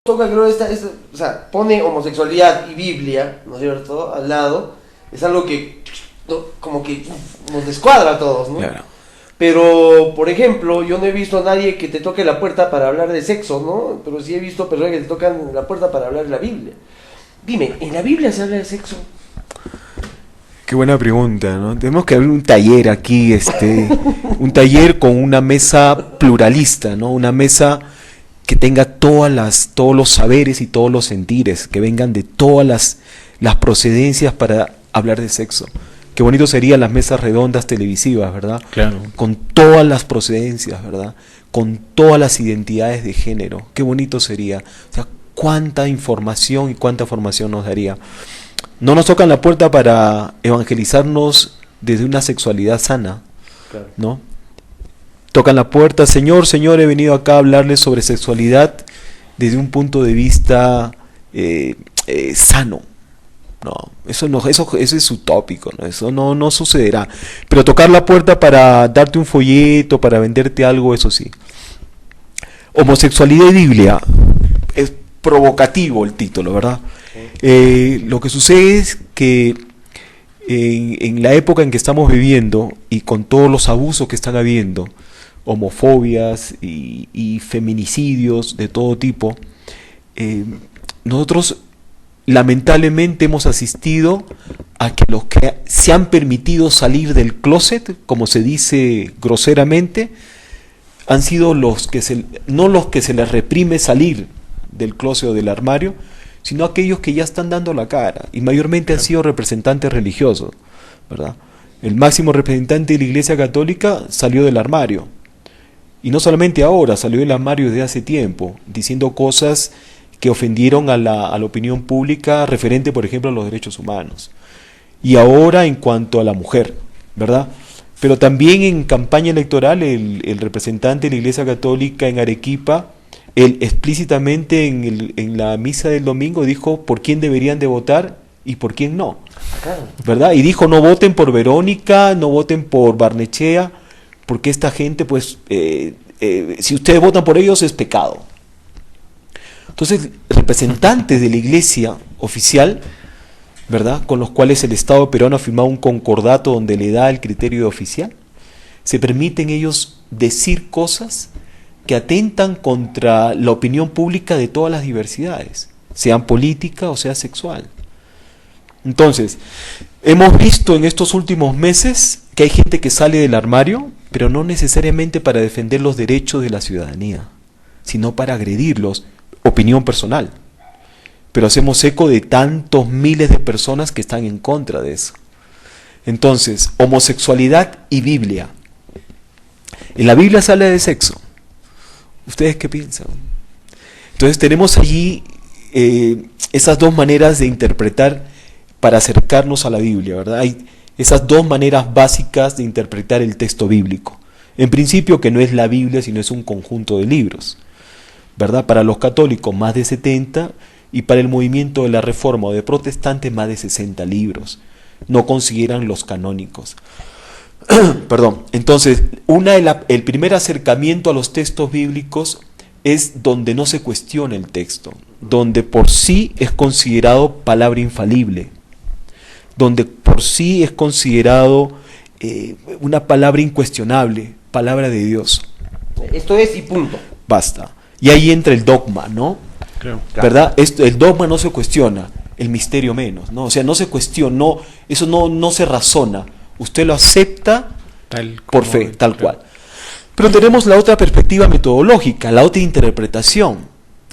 toca, creo, o sea, pone homosexualidad y Biblia, ¿no es cierto?, al lado, es algo que, ¿no?, como que nos descuadra a todos, ¿no? Claro. Pero, por ejemplo, yo no he visto a nadie que te toque la puerta para hablar de sexo, ¿no? Pero sí he visto personas que te tocan la puerta para hablar de la Biblia. Dime, ¿en la Biblia se habla de sexo? Qué buena pregunta, ¿no? Tenemos que abrir un taller aquí, un taller con una mesa pluralista, ¿no? Una mesa que tenga todos los saberes y todos los sentires, que vengan de todas las procedencias para hablar de sexo. Qué bonito serían las mesas redondas televisivas, ¿verdad? Claro. Con todas las procedencias, ¿verdad? Con todas las identidades de género. Qué bonito sería. O sea, cuánta información y cuánta formación nos daría. No nos tocan la puerta para evangelizarnos desde una sexualidad sana, Claro. ¿no? Tocan la puerta, Señor, he venido acá a hablarles sobre sexualidad desde un punto de vista sano. No, eso es utópico, ¿no? Eso no sucederá. Pero tocar la puerta para darte un folleto, para venderte algo, eso sí. Homosexualidad y Biblia. Es provocativo el título, ¿verdad? Lo que sucede es que en la época en que estamos viviendo y con todos los abusos que están habiendo, homofobias y feminicidios de todo tipo, nosotros lamentablemente hemos asistido a que los que se han permitido salir del closet, como se dice groseramente, han sido no los que se les reprime salir del closet o del armario, sino aquellos que ya están dando la cara, y mayormente han sido representantes religiosos, ¿verdad? El máximo representante de la Iglesia Católica salió del armario, y no solamente ahora, salió del armario desde hace tiempo, diciendo cosas que ofendieron a la opinión pública referente, por ejemplo, a los derechos humanos. Y ahora en cuanto a la mujer, ¿verdad? Pero también en campaña electoral el representante de la Iglesia Católica en Arequipa, él explícitamente en la misa del domingo dijo por quién deberían de votar y por quién no, Claro. ¿verdad? Y dijo no voten por Verónica, no voten por Barnechea, porque esta gente, pues, si ustedes votan por ellos es pecado. Entonces, representantes de la iglesia oficial, ¿verdad?, con los cuales el Estado peruano ha firmado un concordato donde le da el criterio de oficial, se permiten ellos decir cosas que atentan contra la opinión pública de todas las diversidades, sean política o sea sexual. Entonces, hemos visto en estos últimos meses que hay gente que sale del armario, pero no necesariamente para defender los derechos de la ciudadanía, sino para agredirlos. Opinión personal, pero hacemos eco de tantos miles de personas que están en contra de eso. Entonces, homosexualidad y Biblia. En la Biblia se habla de sexo. ¿Ustedes qué piensan? Entonces tenemos allí esas dos maneras de interpretar para acercarnos a la Biblia, ¿verdad? Hay esas dos maneras básicas de interpretar el texto bíblico. En principio, que no es la Biblia, sino es un conjunto de libros, ¿verdad? Para los católicos más de 70 y para el movimiento de la Reforma o de protestantes más de 60 libros. No consideran los canónicos. Perdón. Entonces, el primer acercamiento a los textos bíblicos es donde no se cuestiona el texto, donde por sí es considerado palabra infalible, donde por sí es considerado una palabra incuestionable, palabra de Dios. Esto es y punto. Basta. Y ahí entra el dogma, ¿no? Claro. ¿Verdad? El dogma no se cuestiona, el misterio menos, ¿no? O sea, no se cuestiona, eso no se razona. Usted lo acepta por fe, tal cual. Pero tenemos la otra perspectiva metodológica, la otra interpretación,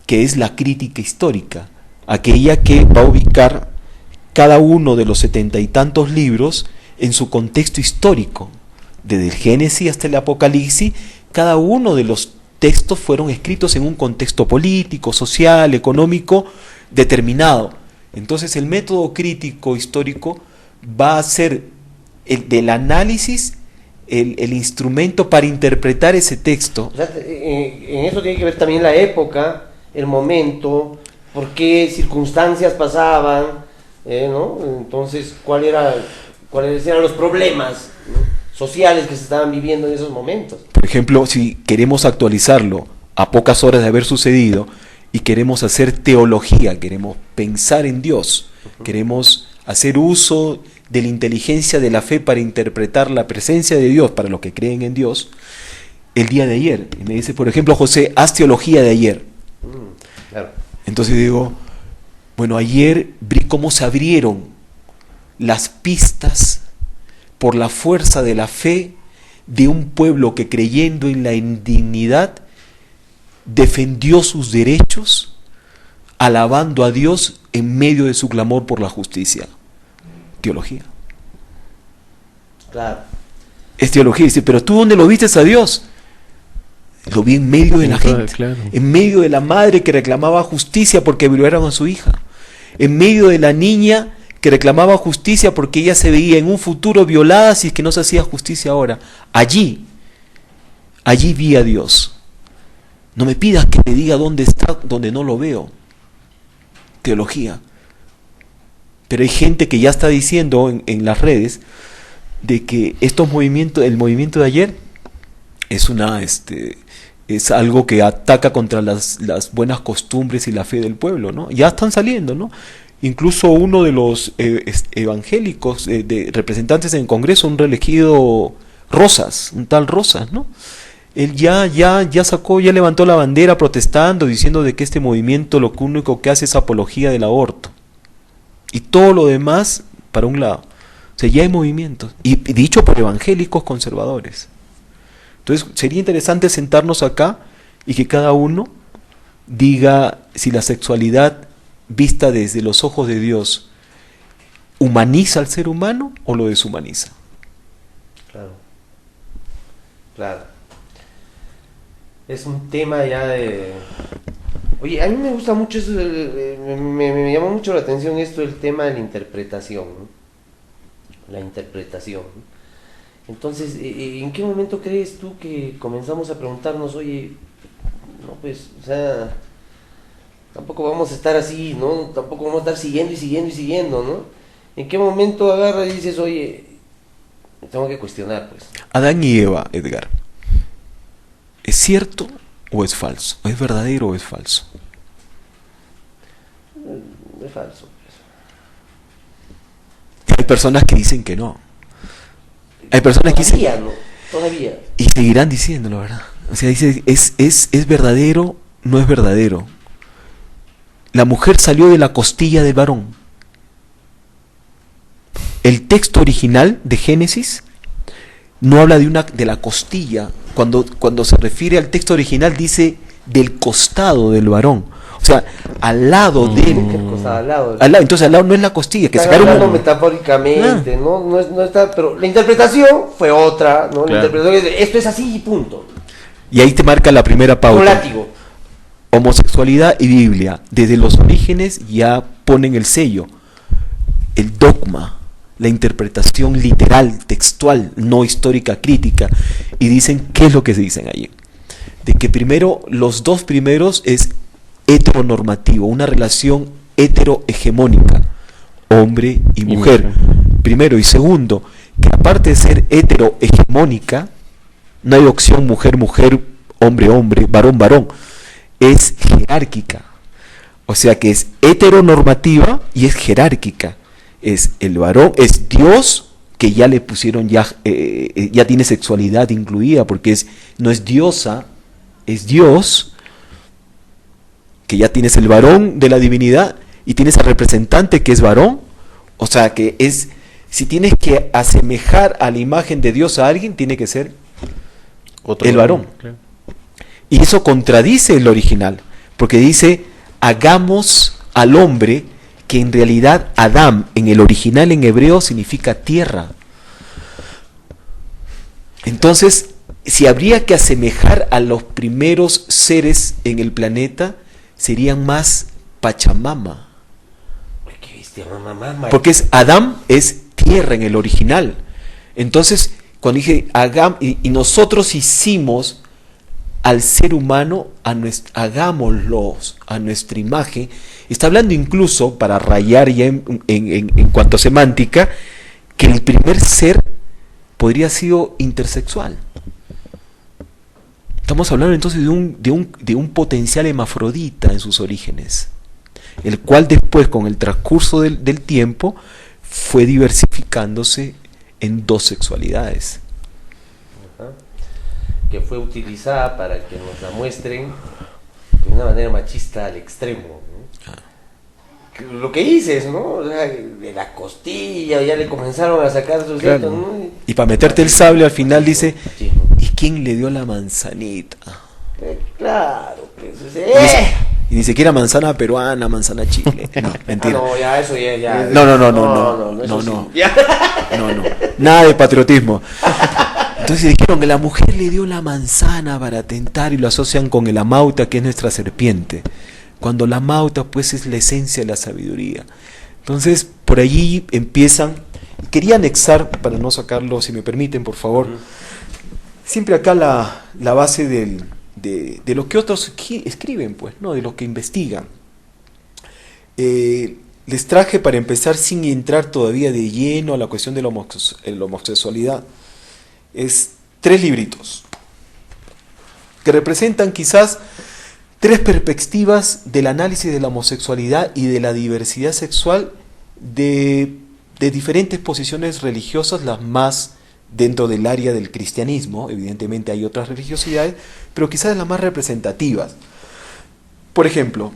que es la crítica histórica, aquella que va a ubicar cada uno de los 70 y tantos libros en su contexto histórico. Desde el Génesis hasta el Apocalipsis, cada uno de los textos fueron escritos en un contexto político, social, económico determinado. Entonces el método crítico histórico va a ser del análisis el instrumento para interpretar ese texto. O sea, en eso tiene que ver también la época, el momento, por qué circunstancias pasaban, ¿no? Entonces, cuáles eran los problemas, ¿no?, sociales que se estaban viviendo en esos momentos. Por ejemplo, si queremos actualizarlo a pocas horas de haber sucedido, y queremos hacer teología, queremos pensar en Dios, queremos hacer uso de la inteligencia de la fe para interpretar la presencia de Dios para los que creen en Dios, el día de ayer. Y me dice, por ejemplo, José, haz teología de ayer. Claro. Entonces digo, bueno, ayer vi cómo se abrieron las pistas por la fuerza de la fe de un pueblo que, creyendo en la indignidad, defendió sus derechos, alabando a Dios en medio de su clamor por la justicia. Teología. Claro. Es teología. Dice, pero ¿tú dónde lo viste a Dios? Lo vi en medio de la gente, claro. En medio de la madre que reclamaba justicia porque violaron a su hija, en medio de la niña que reclamaba justicia porque ella se veía en un futuro violada si es que no se hacía justicia ahora. Allí vi a Dios. No me pidas que te diga dónde está, donde no lo veo. Teología. Pero hay gente que ya está diciendo en las redes de que estos movimientos, el movimiento de ayer es algo que ataca contra las buenas costumbres y la fe del pueblo, ¿no? Ya están saliendo, ¿no? Incluso uno de los evangélicos, de representantes en el Congreso, un reelegido Rosas, un tal Rosas, ¿no? Él ya levantó la bandera protestando, diciendo de que este movimiento lo único que hace es apología del aborto. Y todo lo demás para un lado. O sea, ya hay movimientos. Y dicho por evangélicos conservadores. Entonces sería interesante sentarnos acá y que cada uno diga si la sexualidad vista desde los ojos de Dios humaniza al ser humano o lo deshumaniza. Claro. Claro. Es un tema ya de... Oye, a mí me gusta mucho eso, me llama mucho la atención esto, el tema de la interpretación, ¿no? La interpretación, ¿no? Entonces, ¿en qué momento crees tú que comenzamos a preguntarnos, oye, no, pues, o sea, tampoco vamos a estar así, ¿no? Tampoco vamos a estar siguiendo, ¿no? ¿En qué momento agarras y dices, oye, me tengo que cuestionar, pues? Adán y Eva, Edgar, ¿es cierto o es falso? ¿Es verdadero o es falso? Es falso. Hay personas que dicen que no. Hay personas que dicen... ¿no? Todavía. Y seguirán diciéndolo, ¿verdad? O sea, dice, ¿es verdadero? No es verdadero. La mujer salió de la costilla del varón. El texto original de Génesis no habla de la costilla. Cuando se refiere al texto original dice del costado del varón. O sea, al lado de él. Al lado. Entonces al lado no es la costilla. Que Están sacaron hablando metafóricamente, ¿no? No está, pero la interpretación fue otra, ¿no? La interpretación es, esto es así y punto. Y ahí te marca la primera pauta. Con látigo. Homosexualidad y Biblia. Desde los orígenes ya ponen el sello. El dogma. La interpretación literal, textual, no histórica, crítica. Y dicen, ¿qué es lo que se dicen allí? De que primero, los dos primeros es heteronormativo, una relación heterohegemónica, hombre y mujer. Primero, y segundo, que aparte de ser heterohegemónica, no hay opción mujer-mujer, hombre-hombre, varón-varón, es jerárquica. O sea que es heteronormativa y es jerárquica. Es el varón, es Dios, que ya le pusieron, ya tiene sexualidad incluida, porque no es diosa, es Dios, que ya tienes el varón de la divinidad y tienes al representante que es varón. O sea que si tienes que asemejar a la imagen de Dios a alguien, tiene que ser el varón. Claro. Y eso contradice el original, porque dice, hagamos al hombre, que en realidad Adam en el original en hebreo significa tierra. Entonces, si habría que asemejar a los primeros seres en el planeta, serían más Pachamama. ¿Qué viste, mamá? Porque Adam es tierra en el original. Entonces, cuando dije y nosotros hicimos al ser humano, hagámoslos a nuestra imagen, está hablando incluso, para rayar ya en cuanto a semántica, que el primer ser podría haber sido intersexual. Estamos hablando entonces de un potencial hermafrodita en sus orígenes, el cual después, con el transcurso del tiempo, fue diversificándose en dos sexualidades. Ajá. Que fue utilizada para que nos la muestren de una manera machista al extremo, ¿no? Lo que dices, ¿no? O sea, de la costilla, ya le comenzaron a sacar sus Claro. dedos, ¿no? Y para meterte el sable al final dice, Machismo. ¿y quién le dio la manzanita? Claro, pues, Y ni siquiera manzana peruana, manzana chicle. No, mentira. no, ya, eso ya. No. Eso sí. Ya. No. Nada de patriotismo. Entonces dijeron que la mujer le dio la manzana para tentar y lo asocian con el amauta, que es nuestra serpiente. Cuando la amauta, pues, es la esencia de la sabiduría. Entonces, por allí empiezan. Quería anexar, para no sacarlo, si me permiten, por favor, siempre acá la base de lo que otros escriben, pues, ¿no? De lo que investigan. Les traje, para empezar, sin entrar todavía de lleno a la cuestión de la homosexualidad, es 3 libritos que representan quizás 3 perspectivas del análisis de la homosexualidad y de la diversidad sexual de diferentes posiciones religiosas, las más dentro del área del cristianismo. Evidentemente hay otras religiosidades, pero quizás las más representativas. Por ejemplo,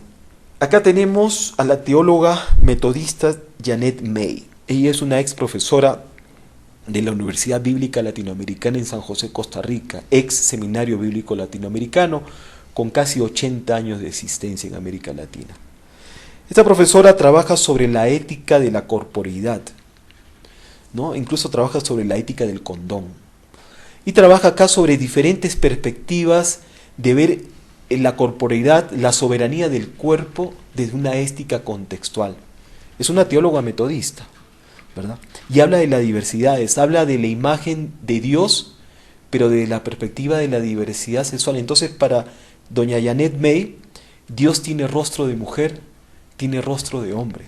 acá tenemos a la teóloga metodista Janet May. Ella es una ex profesora de la Universidad Bíblica Latinoamericana en San José, Costa Rica, ex Seminario Bíblico Latinoamericano, con casi 80 años de existencia en América Latina. Esta profesora trabaja sobre la ética de la corporeidad, ¿no? Incluso trabaja sobre la ética del condón. Y trabaja acá sobre diferentes perspectivas de ver en la corporeidad, la soberanía del cuerpo desde una ética contextual. Es una teóloga metodista, ¿verdad? Y habla de las diversidades, habla de la imagen de Dios, pero de la perspectiva de la diversidad sexual. Entonces, para doña Janet May, Dios tiene rostro de mujer, tiene rostro de hombre,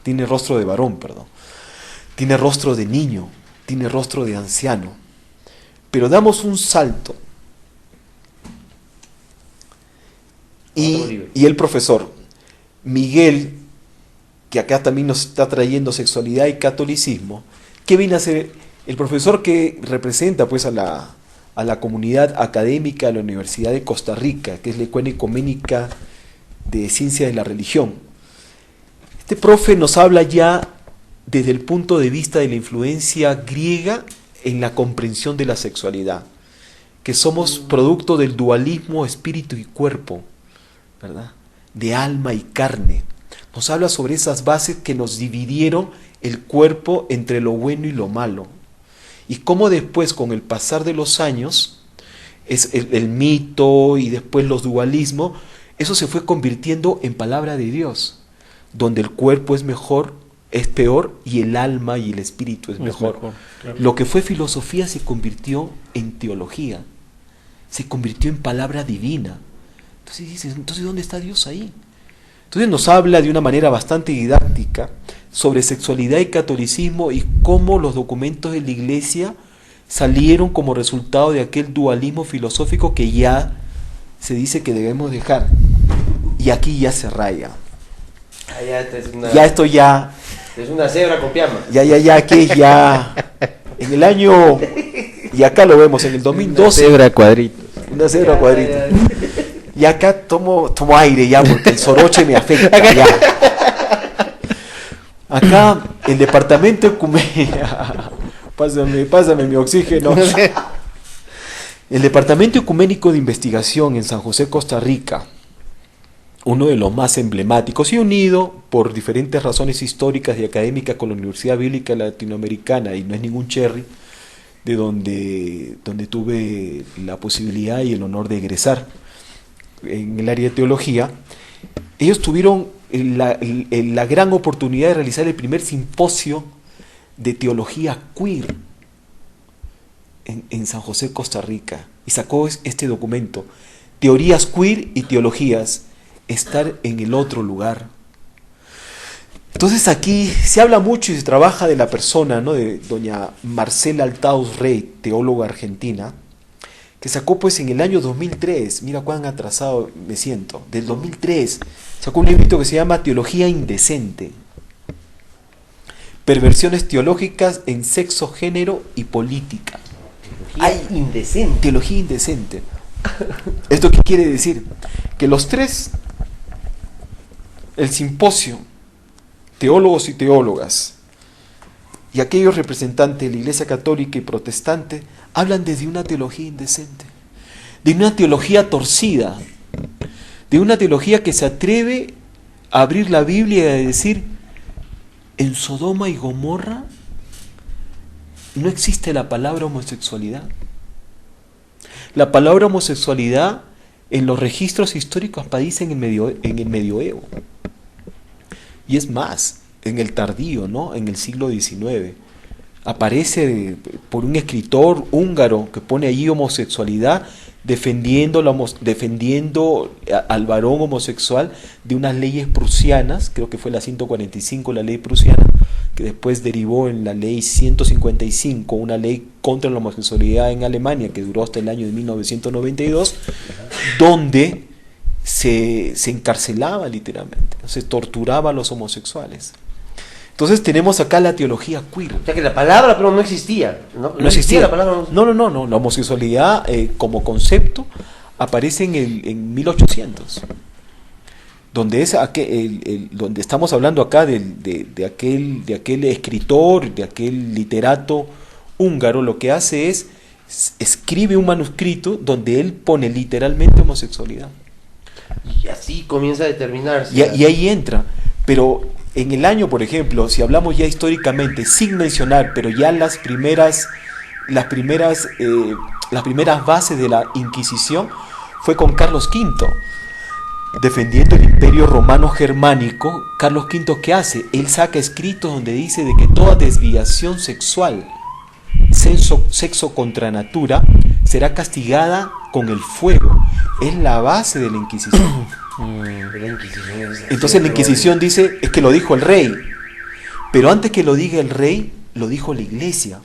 tiene rostro de varón, perdón, tiene rostro de niño, tiene rostro de anciano. Pero damos un salto. Y el profesor Miguel, que acá también nos está trayendo sexualidad y catolicismo, ¿qué viene a hacer? El profesor que representa, pues, a la comunidad académica de la Universidad de Costa Rica, que es la Escuela Ecuménica de Ciencia de la Religión. Este profe nos habla ya desde el punto de vista de la influencia griega en la comprensión de la sexualidad, que somos producto del dualismo espíritu y cuerpo, ¿verdad? De alma y carne. Nos habla sobre esas bases que nos dividieron el cuerpo entre lo bueno y lo malo. Y cómo después, con el pasar de los años, es el mito y después los dualismos, eso se fue convirtiendo en palabra de Dios, donde el cuerpo es mejor, es peor, y el alma y el espíritu es mejor. Claro. Lo que fue filosofía se convirtió en teología, se convirtió en palabra divina. Entonces dices, ¿entonces dónde está Dios ahí? Entonces nos habla de una manera bastante didáctica sobre sexualidad y catolicismo y cómo los documentos de la Iglesia salieron como resultado de aquel dualismo filosófico que ya se dice que debemos dejar. Y aquí ya se raya. Esto ya... Es una cebra con piama. Aquí ya... En el año... Y acá lo vemos, en el 2012... Una cebra cuadrito. Una cebra cuadrito. Y acá tomo aire ya, porque el soroche me afecta ya. Acá, el departamento ecuménico... Pásame mi oxígeno. El Departamento Ecuménico de Investigación en San José, Costa Rica, uno de los más emblemáticos y unido por diferentes razones históricas y académicas con la Universidad Bíblica Latinoamericana, y no es ningún cherry, de donde tuve la posibilidad y el honor de egresar en el área de teología. Ellos tuvieron la gran oportunidad de realizar el primer simposio de teología queer en San José, Costa Rica, y sacó este documento, Teorías Queer y Teologías, estar en el otro lugar. Entonces aquí se habla mucho y se trabaja de la persona, ¿no?, de doña Marcela Altaus Rey, teóloga argentina, que sacó pues en el año 2003, mira cuán atrasado me siento, del 2003, sacó un librito que se llama Teología Indecente. Perversiones teológicas en sexo, género y política. Teología indecente. Teología indecente. ¿Esto qué quiere decir? Que los tres, el simposio, teólogos y teólogas, y aquellos representantes de la Iglesia Católica y Protestante, hablan desde una teología indecente, de una teología torcida, de una teología que se atreve a abrir la Biblia y a decir, en Sodoma y Gomorra no existe la palabra homosexualidad. La palabra homosexualidad en los registros históricos aparece en el medioevo. Y es más, en el tardío, ¿no? En el siglo XIX. Aparece por un escritor húngaro que pone allí homosexualidad, defendiendo al varón homosexual de unas leyes prusianas, creo que fue la 145, la ley prusiana, que después derivó en la ley 155, una ley contra la homosexualidad en Alemania, que duró hasta el año de 1992, donde se encarcelaba literalmente, se torturaba a los homosexuales. Entonces tenemos acá la teología queer. O sea que la palabra, pero no existía. No existía la palabra. No. La homosexualidad como concepto aparece en 1800. Donde donde estamos hablando acá de aquel escritor, de aquel literato húngaro, lo que hace es escribe un manuscrito donde él pone literalmente homosexualidad. Y así comienza a determinarse. Y ahí entra. Pero en el año, por ejemplo, si hablamos ya históricamente, sin mencionar, pero ya las primeras bases de la Inquisición fue con Carlos V. Defendiendo el imperio romano germánico, Carlos V, ¿qué hace? Él saca escritos donde dice de que toda desviación sexual, sexo contra natura, será castigada con el fuego. Es la base de la Inquisición. Entonces la Inquisición dice, es que lo dijo el rey, pero antes que lo diga el rey, lo dijo la Iglesia.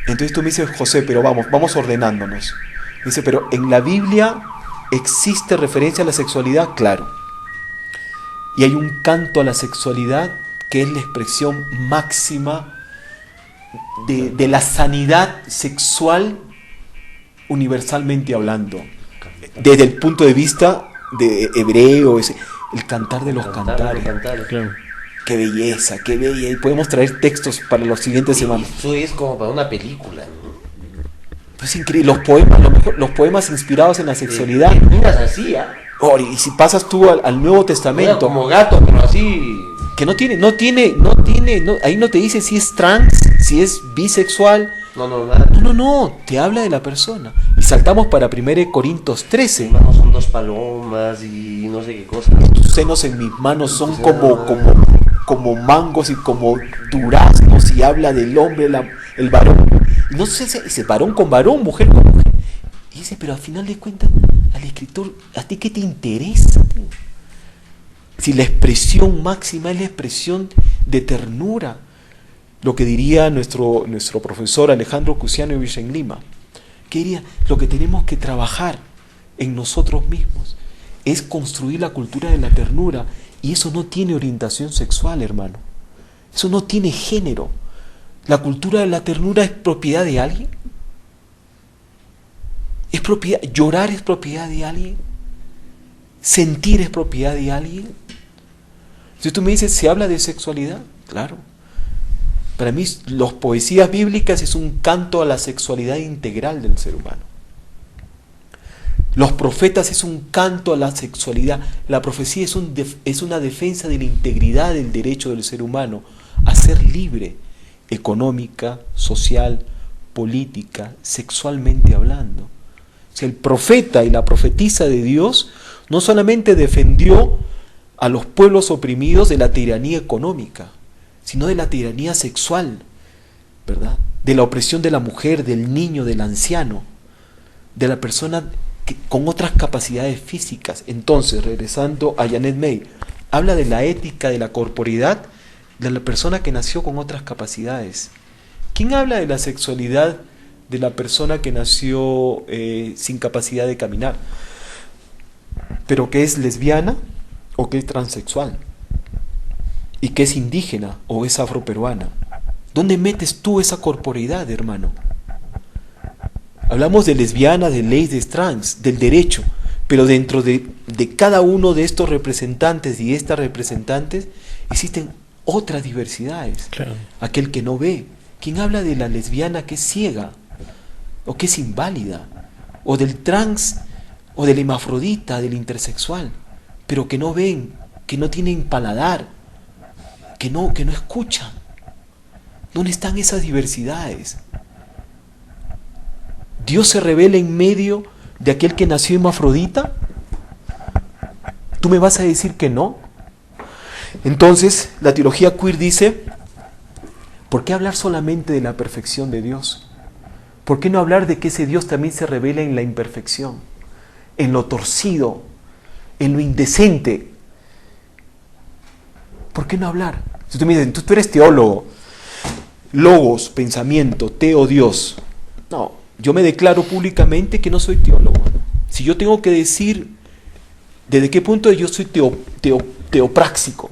Entonces tú me dices, José, pero vamos ordenándonos. Dice, pero en la Biblia existe referencia a la sexualidad, claro. Y hay un canto a la sexualidad que es la expresión máxima de la sanidad sexual universalmente hablando. Desde el punto de vista de hebreo, el cantar de los cantares. Claro. Qué belleza, qué bella. Y podemos traer textos para las siguientes semanas. Eso es como para una película, ¿no? Es increíble, los poemas inspirados en la sexualidad. Miras así, ¿ah? Y si pasas tú al Nuevo Testamento, como gato, pero así. Que ahí no te dice si es trans, si es bisexual. Nada. No, te habla de la persona. Y saltamos para 1 Corintios 13. Mis manos son 2 palomas y no sé qué cosa. Tus senos en mis manos son como mangos y como duraznos, y habla del hombre, el varón. Y no sé si dice varón con varón, mujer con mujer. Y dice, pero al final de cuentas, al escritor, ¿a ti qué te interesa? Si la expresión máxima es la expresión de ternura, lo que diría nuestro profesor Alejandro Kusianovich en Lima, que diría, lo que tenemos que trabajar en nosotros mismos es construir la cultura de la ternura, y eso no tiene orientación sexual, hermano. Eso no tiene género. ¿La cultura de la ternura es propiedad de alguien? ¿Llorar es propiedad de alguien? ¿Sentir es propiedad de alguien? Si tú me dices, ¿se habla de sexualidad? Claro. Para mí, las poesías bíblicas es un canto a la sexualidad integral del ser humano. Los profetas es un canto a la sexualidad. La profecía es una defensa de la integridad del derecho del ser humano a ser libre, económica, social, política, sexualmente hablando. O sea, el profeta y la profetisa de Dios no solamente defendió a los pueblos oprimidos de la tiranía económica, sino de la tiranía sexual, ¿verdad? De la opresión de la mujer, del niño, del anciano, de la persona con otras capacidades físicas. Entonces, regresando a Janet May, habla de la ética de la corporeidad de la persona que nació con otras capacidades. ¿Quién habla de la sexualidad de la persona que nació sin capacidad de caminar, pero que es lesbiana o que es transexual, y que es indígena o es afroperuana. ¿Dónde metes tú esa corporeidad, hermano? Hablamos de lesbiana, de leyes trans, del derecho, pero dentro de cada uno de estos representantes y estas representantes existen otras diversidades. Claro. Aquel que no ve. ¿Quién habla de la lesbiana que es ciega o que es inválida? O del trans o del hermafrodita, del intersexual, pero que no ven, que no tienen paladar, que no escuchan. ¿Dónde están esas diversidades? ¿Dios se revela en medio de aquel que nació hermafrodita? ¿Tú me vas a decir que no? Entonces, la teología queer dice, ¿por qué hablar solamente de la perfección de Dios? ¿Por qué no hablar de que ese Dios también se revela en la imperfección, en lo torcido, en lo indecente? ¿Por qué no hablar? Si tú me dices, tú eres teólogo, logos, pensamiento, teo, Dios. No, yo me declaro públicamente que no soy teólogo. Si yo tengo que decir desde qué punto yo soy teopráxico,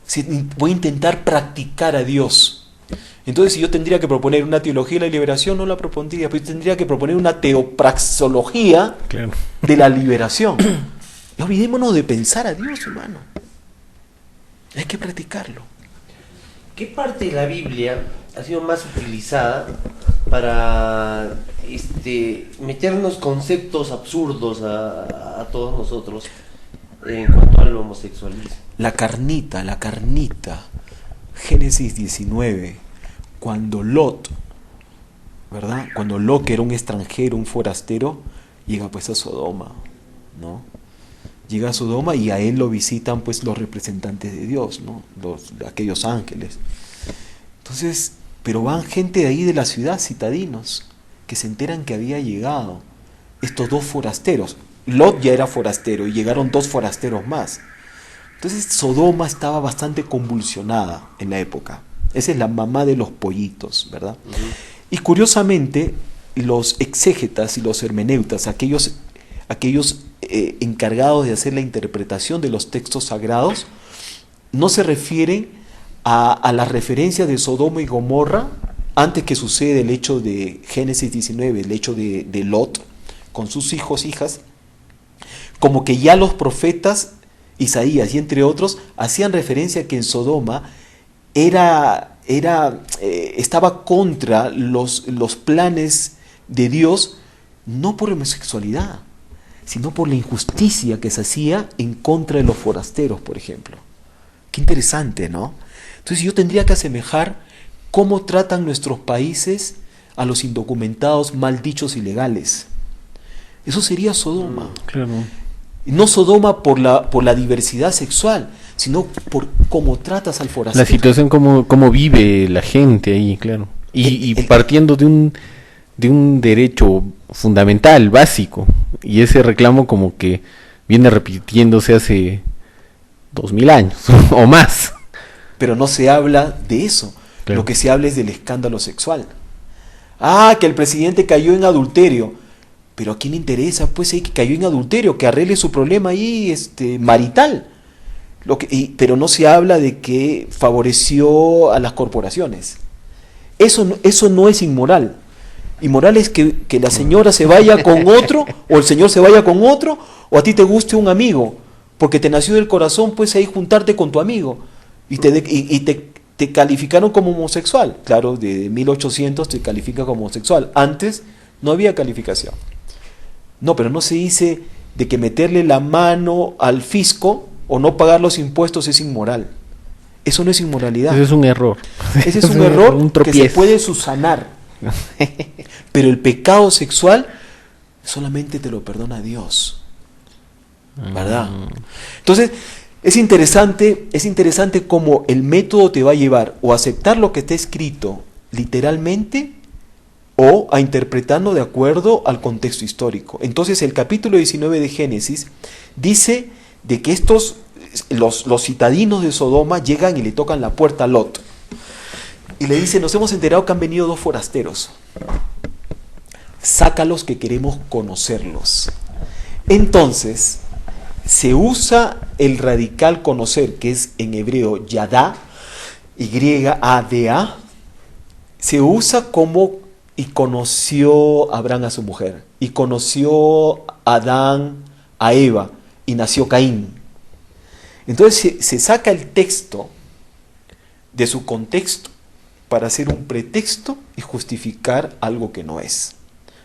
si voy a intentar practicar a Dios. Entonces, si yo tendría que proponer una teología de la liberación, no la propondría, pero yo tendría que proponer una teopraxología de la liberación. Y olvidémonos de pensar a Dios, hermano. Hay que practicarlo. ¿Qué parte de la Biblia ha sido más utilizada para meternos conceptos absurdos a todos nosotros en cuanto al homosexualismo? La carnita. Génesis 19, cuando Lot, ¿verdad? Cuando Lot, que era un extranjero, un forastero, llega pues a Sodoma, ¿no? Llega a Sodoma y a él lo visitan pues los representantes de Dios, ¿no? Aquellos ángeles. Entonces, pero van gente de ahí de la ciudad, citadinos, que se enteran que había llegado estos dos forasteros. Lot ya era forastero y llegaron dos forasteros más. Entonces Sodoma estaba bastante convulsionada en la época. Esa es la mamá de los pollitos, ¿verdad? Uh-huh. Y curiosamente, los exégetas y los hermeneutas, aquellos encargados de hacer la interpretación de los textos sagrados, no se refieren a la referencia de Sodoma y Gomorra antes que sucede el hecho de Génesis 19, el hecho de Lot con sus hijos, hijas, como que ya los profetas Isaías y entre otros hacían referencia a que en Sodoma estaba contra los planes de Dios, no por homosexualidad, sino por la injusticia que se hacía en contra de los forasteros, por ejemplo. Qué interesante, ¿no? Entonces yo tendría que asemejar cómo tratan nuestros países a los indocumentados, mal dichos, ilegales. Eso sería Sodoma. Claro. No Sodoma por la diversidad sexual, sino por cómo tratas al forastero. La situación, cómo vive la gente ahí, claro. Y partiendo de un derecho fundamental, básico, y ese reclamo como que viene repitiéndose hace 2000 años o más. Pero no se habla de eso. Claro. Lo que se habla es del escándalo sexual. Que el presidente cayó en adulterio. Pero ¿a quién le interesa? Pues que cayó en adulterio, que arregle su problema ahí marital. Pero no se habla de que favoreció a las corporaciones. Eso no es inmoral. Inmoral es que la señora se vaya con otro, o el señor se vaya con otro, o a ti te guste un amigo, porque te nació del corazón, pues ahí juntarte con tu amigo, y te calificaron como homosexual. Claro, de 1800 te califican como homosexual. Antes no había calificación. No, pero no se dice de que meterle la mano al fisco o no pagar los impuestos es inmoral. Eso no es inmoralidad. Ese es un error. Ese es un error que se puede subsanar. Pero el pecado sexual solamente te lo perdona Dios, ¿verdad? Entonces es interesante cómo el método te va a llevar o a aceptar lo que está escrito literalmente o a interpretarlo de acuerdo al contexto histórico. Entonces el capítulo 19 de Génesis dice de que los citadinos de Sodoma llegan y le tocan la puerta a Lot y le dicen: nos hemos enterado que han venido dos forasteros. sácalos que queremos conocerlos. Entonces, se usa el radical conocer, que es en hebreo yadá, Y-A-D-A, se usa como y conoció Abraham a su mujer, y conoció Adán a Eva, y nació Caín. Entonces se saca el texto de su contexto para hacer un pretexto y justificar algo que no es,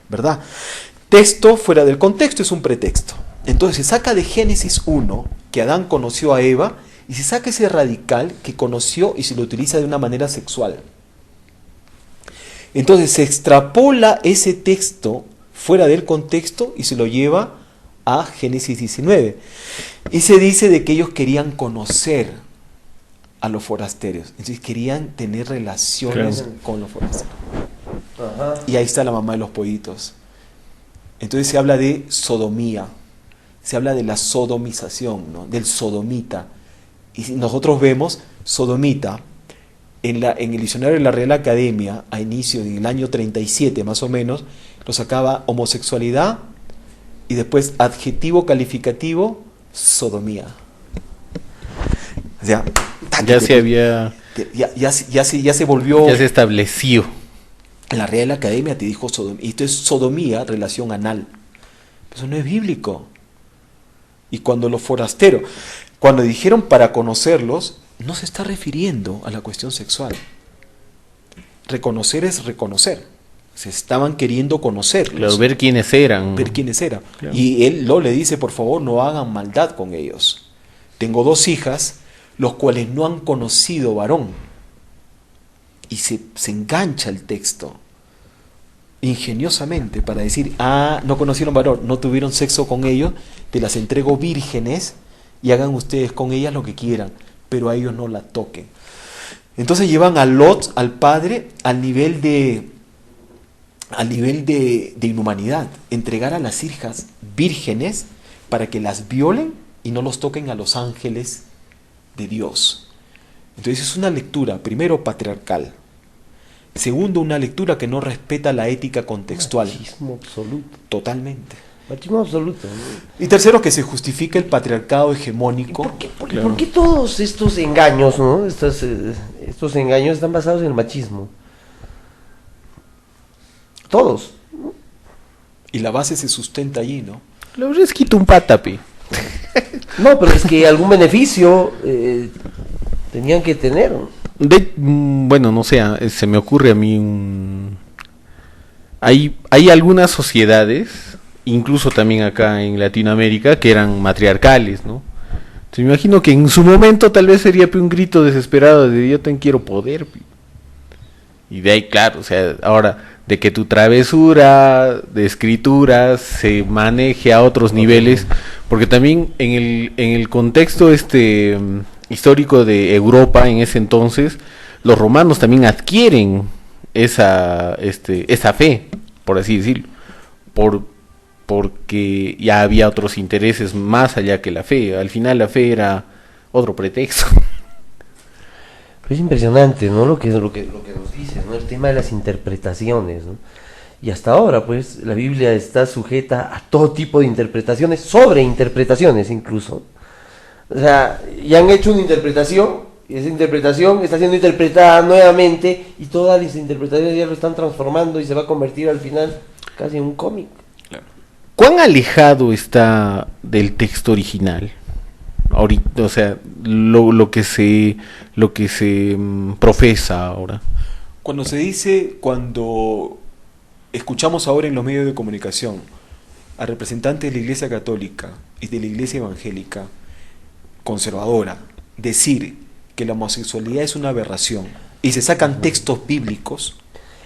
¿verdad? Texto fuera del contexto es un pretexto. Entonces se saca de Génesis 1 que Adán conoció a Eva y se saca ese radical que conoció y se lo utiliza de una manera sexual. Entonces se extrapola ese texto fuera del contexto y se lo lleva a Génesis 19. Y se dice de que ellos querían conocer a los forasteros. Entonces querían tener relaciones con los forasteros. Ajá. Y ahí está la mamá de los pollitos. Entonces se habla de sodomía. Se habla de la sodomización, ¿no? Del sodomita. Y si nosotros vemos sodomita en el diccionario de la Real Academia, a inicio del año 37 más o menos, lo sacaba homosexualidad y después adjetivo calificativo, sodomía. O sea, Ya se había... ya se volvió... Ya se estableció. La Real Academia te dijo sodomía. Y esto es sodomía, relación anal. Eso no es bíblico. Y cuando los forasteros, cuando dijeron para conocerlos, no se está refiriendo a la cuestión sexual. Reconocer es reconocer. Se estaban queriendo conocerlos. Claro, ver quiénes eran. Ver quiénes eran. Claro. Y él le dice, por favor, no hagan maldad con ellos. Tengo 2 hijas, los cuales no han conocido varón. Y se engancha el texto ingeniosamente para decir, no conocieron varón, no tuvieron sexo con ellos, te las entrego vírgenes y hagan ustedes con ellas lo que quieran, pero a ellos no la toquen. Entonces llevan a Lot, al padre, al nivel de inhumanidad, entregar a las hijas vírgenes para que las violen y no los toquen a los ángeles de Dios. Entonces es una lectura, primero, patriarcal. Segundo, una lectura que no respeta la ética contextual. Machismo absoluto. Totalmente. Machismo absoluto, ¿no? Y tercero, que se justifica el patriarcado hegemónico. ¿Por qué todos estos engaños, ¿no? Estos engaños están basados en el machismo? Todos. Y la base se sustenta allí, ¿no? Lo es quito un patapi. No, pero es que algún beneficio tenían que tener. Bueno, no sé, se me ocurre a mí hay algunas sociedades, incluso también acá en Latinoamérica, que eran matriarcales, ¿no? Entonces, me imagino que en su momento tal vez sería un grito desesperado de yo también quiero poder. Y de ahí, claro, o sea, ahora, de que tu travesura de escrituras se maneje a otros niveles, porque también en el contexto histórico de Europa en ese entonces, los romanos también adquieren esa fe, por así decirlo, porque ya había otros intereses más allá que la fe. Al final la fe era otro pretexto. Es impresionante, ¿no? Lo que nos dices, ¿no? El tema de las interpretaciones, ¿no? Y hasta ahora, pues, la Biblia está sujeta a todo tipo de interpretaciones, sobreinterpretaciones incluso. O sea, ya han hecho una interpretación, y esa interpretación está siendo interpretada nuevamente, y todas las interpretaciones ya lo están transformando y se va a convertir al final casi en un cómic. ¿Cuán alejado está del texto original? Ahorita, o sea, lo que se profesa ahora. Cuando escuchamos ahora en los medios de comunicación a representantes de la Iglesia Católica y de la Iglesia Evangélica conservadora decir que la homosexualidad es una aberración y se sacan textos bíblicos,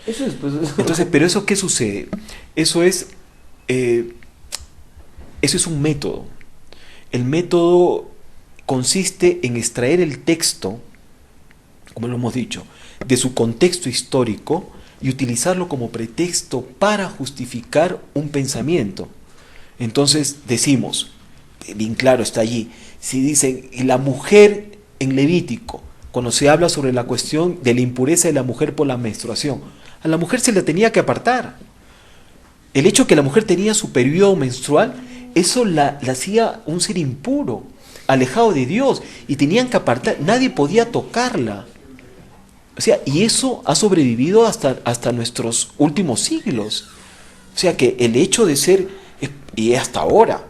Eso es, pues... entonces, ¿pero eso qué sucede? Eso es un método. El método consiste en extraer el texto, como lo hemos dicho, de su contexto histórico y utilizarlo como pretexto para justificar un pensamiento. Entonces decimos, bien claro está allí, si dicen la mujer en Levítico, cuando se habla sobre la cuestión de la impureza de la mujer por la menstruación, a la mujer se la tenía que apartar. El hecho que la mujer tenía su periodo menstrual, eso la hacía un ser impuro, alejado de Dios, y tenían que apartar, nadie podía tocarla. O sea, y eso ha sobrevivido hasta nuestros últimos siglos. O sea, que el hecho de ser, y hasta ahora,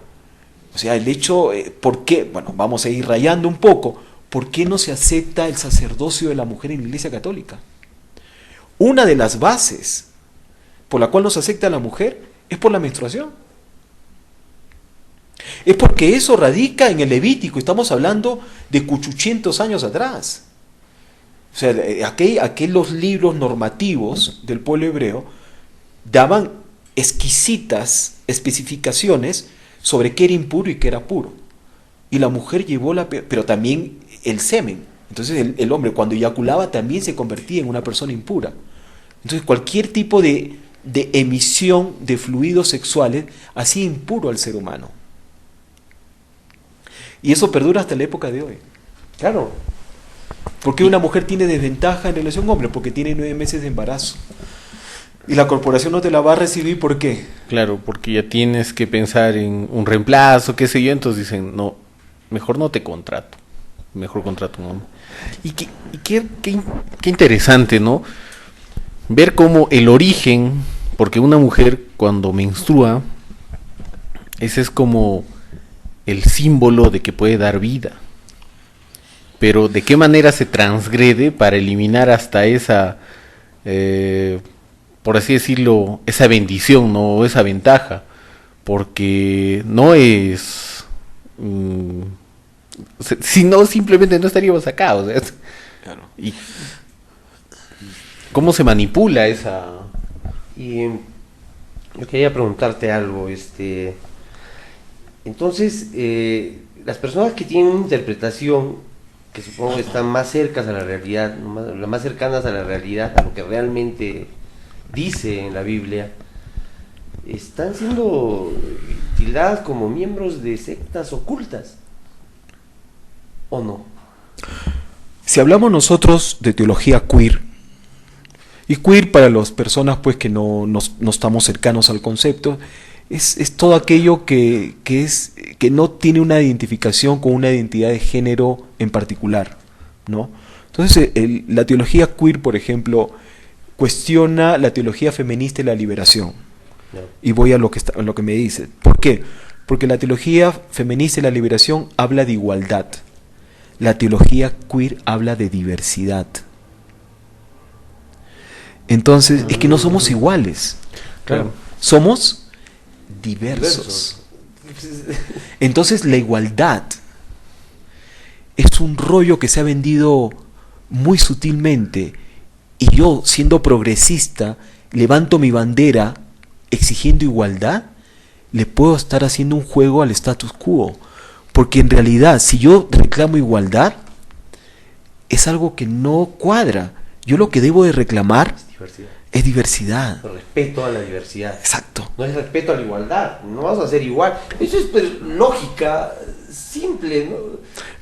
o sea, el hecho, ¿por qué? Bueno, vamos a ir rayando un poco. ¿Por qué no se acepta el sacerdocio de la mujer en la Iglesia Católica? Una de las bases por la cual no se acepta a la mujer es por la menstruación. Es porque eso radica en el Levítico. Estamos hablando de 800 años atrás. O sea, aquellos libros normativos del pueblo hebreo daban exquisitas especificaciones sobre qué era impuro y qué era puro. Y la mujer llevó pero también el semen. Entonces el hombre cuando eyaculaba también se convertía en una persona impura. Entonces cualquier tipo de emisión de fluidos sexuales hacía impuro al ser humano. Y eso perdura hasta la época de hoy. Claro. ¿Por qué una mujer tiene desventaja en relación a un hombre? Porque tiene 9 meses de embarazo. Y la corporación no te la va a recibir, ¿por qué? Claro, porque ya tienes que pensar en un reemplazo, qué sé yo, entonces dicen, no, mejor no te contrato, mejor contrato un hombre. Y qué interesante, ¿no? Ver cómo el origen, porque una mujer cuando menstrua, ese es como el símbolo de que puede dar vida. Pero de qué manera se transgrede para eliminar hasta esa, por así decirlo, esa bendición, ¿no? O esa ventaja, porque no es, si no simplemente no estaríamos acá, o sea, Claro. y cómo se manipula esa. Y yo quería preguntarte algo, entonces, las personas que tienen una interpretación que supongo que están más cercanas a la realidad, más cercanas a la realidad, a lo que realmente dice en la Biblia, están siendo tildadas como miembros de sectas ocultas, ¿o no? Si hablamos nosotros de teología queer, y queer para las personas pues que no estamos cercanos al concepto, es todo aquello que no tiene una identificación con una identidad de género en particular, ¿no? Entonces la teología queer, por ejemplo, cuestiona la teología feminista y la liberación. No. Y voy a lo que me dice. ¿Por qué? Porque la teología feminista y la liberación habla de igualdad. La teología queer habla de diversidad. Entonces, es que no somos iguales. Claro. Somos diversos. Entonces, la igualdad es un rollo que se ha vendido muy sutilmente. Y yo, siendo progresista, levanto mi bandera exigiendo igualdad, le puedo estar haciendo un juego al status quo. Porque en realidad, si yo reclamo igualdad, es algo que no cuadra. Yo lo que debo de reclamar es diversidad. Respeto a la diversidad. Exacto. No es respeto a la igualdad. No vamos a ser igual. Eso es pues, lógica simple, ¿no?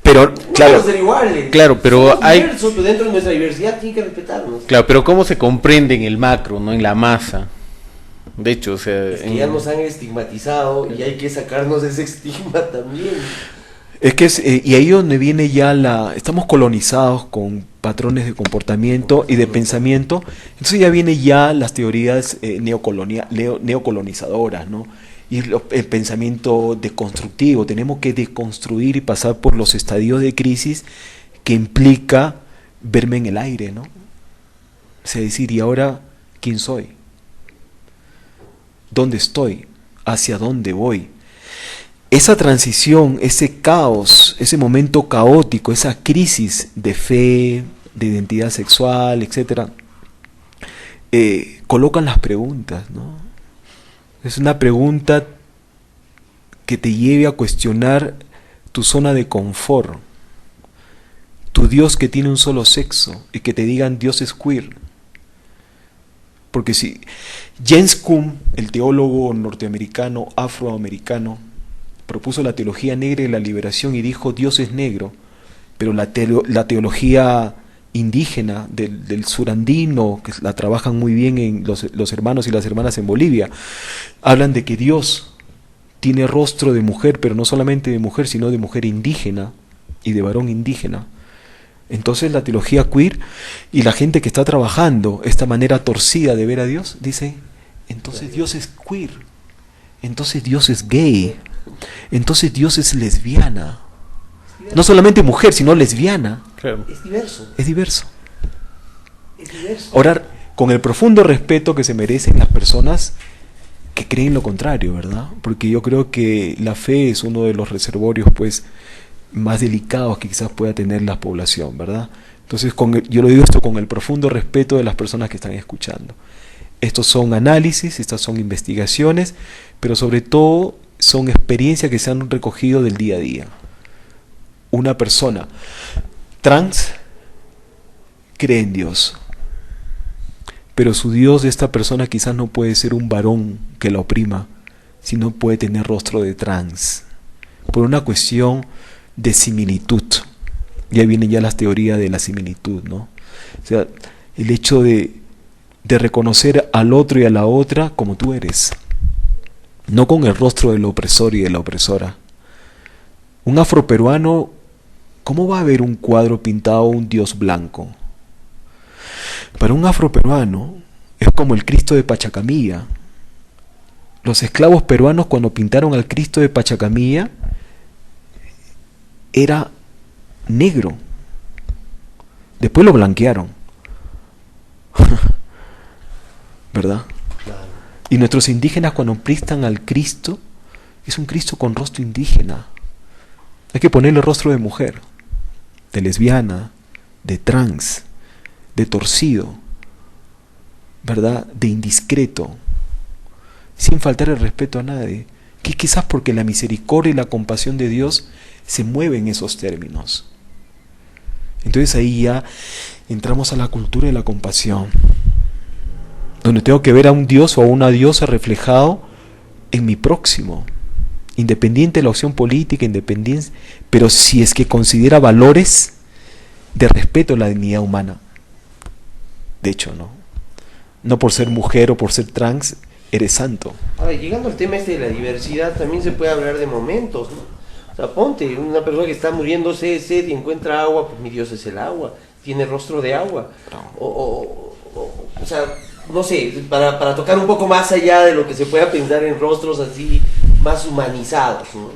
Pero, No claro, vamos a ser iguales. Claro, pero Somos hay. diversos, pero dentro de nuestra diversidad tiene que respetarnos. Claro, pero cómo se comprende en el macro, no en la masa. De hecho, o sea, Es que ya nos han estigmatizado y hay que sacarnos ese estigma también. es que y ahí donde viene ya estamos colonizados con patrones de comportamiento y de pensamiento, entonces ya viene ya las teorías neocolonizadoras, ¿no? Y el pensamiento deconstructivo, tenemos que deconstruir y pasar por los estadios de crisis que implica verme en el aire, ¿no? O sea, decir, ¿y ahora quién soy? ¿Dónde estoy? ¿Hacia dónde voy? Esa transición, ese caos, ese momento caótico, esa crisis de fe, de identidad sexual, etcétera, colocan las preguntas, ¿no? Es una pregunta que te lleve a cuestionar tu zona de confort, tu Dios que tiene un solo sexo y que te digan Dios es queer. Porque si James Cone, el teólogo norteamericano, afroamericano, propuso la teología negra y la liberación y dijo Dios es negro, pero la teología indígena del surandino, que la trabajan muy bien en los hermanos y las hermanas en Bolivia, hablan de que Dios tiene rostro de mujer, pero no solamente de mujer, sino de mujer indígena y de varón indígena. Entonces la teología queer y la gente que está trabajando esta manera torcida de ver a Dios, dice, entonces Dios es queer, entonces Dios es gay, entonces Dios es lesbiana. No solamente mujer, sino lesbiana. Claro. Es diverso. Es diverso. Es diverso. Orar con el profundo respeto que se merecen las personas que creen lo contrario, ¿verdad? Porque yo creo que la fe es uno de los reservorios, pues, más delicados que quizás pueda tener la población, ¿verdad? Entonces, yo lo digo esto con el profundo respeto de las personas que están escuchando. Estos son análisis, estas son investigaciones, pero sobre todo son experiencias que se han recogido del día a día. Una persona trans cree en Dios, pero su Dios de esta persona quizás no puede ser un varón que la oprima, sino puede tener rostro de trans, por una cuestión de similitud. Ya vienen ya las teorías de la similitud, ¿no? O sea, el hecho de reconocer al otro y a la otra como tú eres, no con el rostro del opresor y de la opresora. Un afroperuano, ¿cómo va a ver un cuadro pintado un Dios blanco? Para un afroperuano es como el Cristo de Pachacamilla. Los esclavos peruanos, cuando pintaron al Cristo de Pachacamilla, era negro. Después lo blanquearon. ¿Verdad? Claro. Y nuestros indígenas, cuando pintan al Cristo, es un Cristo con rostro indígena. Hay que ponerle rostro de mujer, de lesbiana, de trans, de torcido, ¿verdad? De indiscreto, sin faltar el respeto a nadie, que quizás porque la misericordia y la compasión de Dios se mueven en esos términos. Entonces ahí ya entramos a la cultura de la compasión, donde tengo que ver a un Dios o a una diosa reflejado en mi próximo, independiente de la opción política, independiente, pero si es que considera valores de respeto a la dignidad humana. De hecho, no por ser mujer o por ser trans eres santo. Ahora, llegando al tema de la diversidad, también se puede hablar de momentos, ¿no? O sea, ponte, una persona que está muriéndose de sed y encuentra agua, pues mi Dios es el agua, tiene rostro de agua. O sea, no sé, para tocar un poco más allá de lo que se pueda pensar en rostros así más humanizados, ¿no?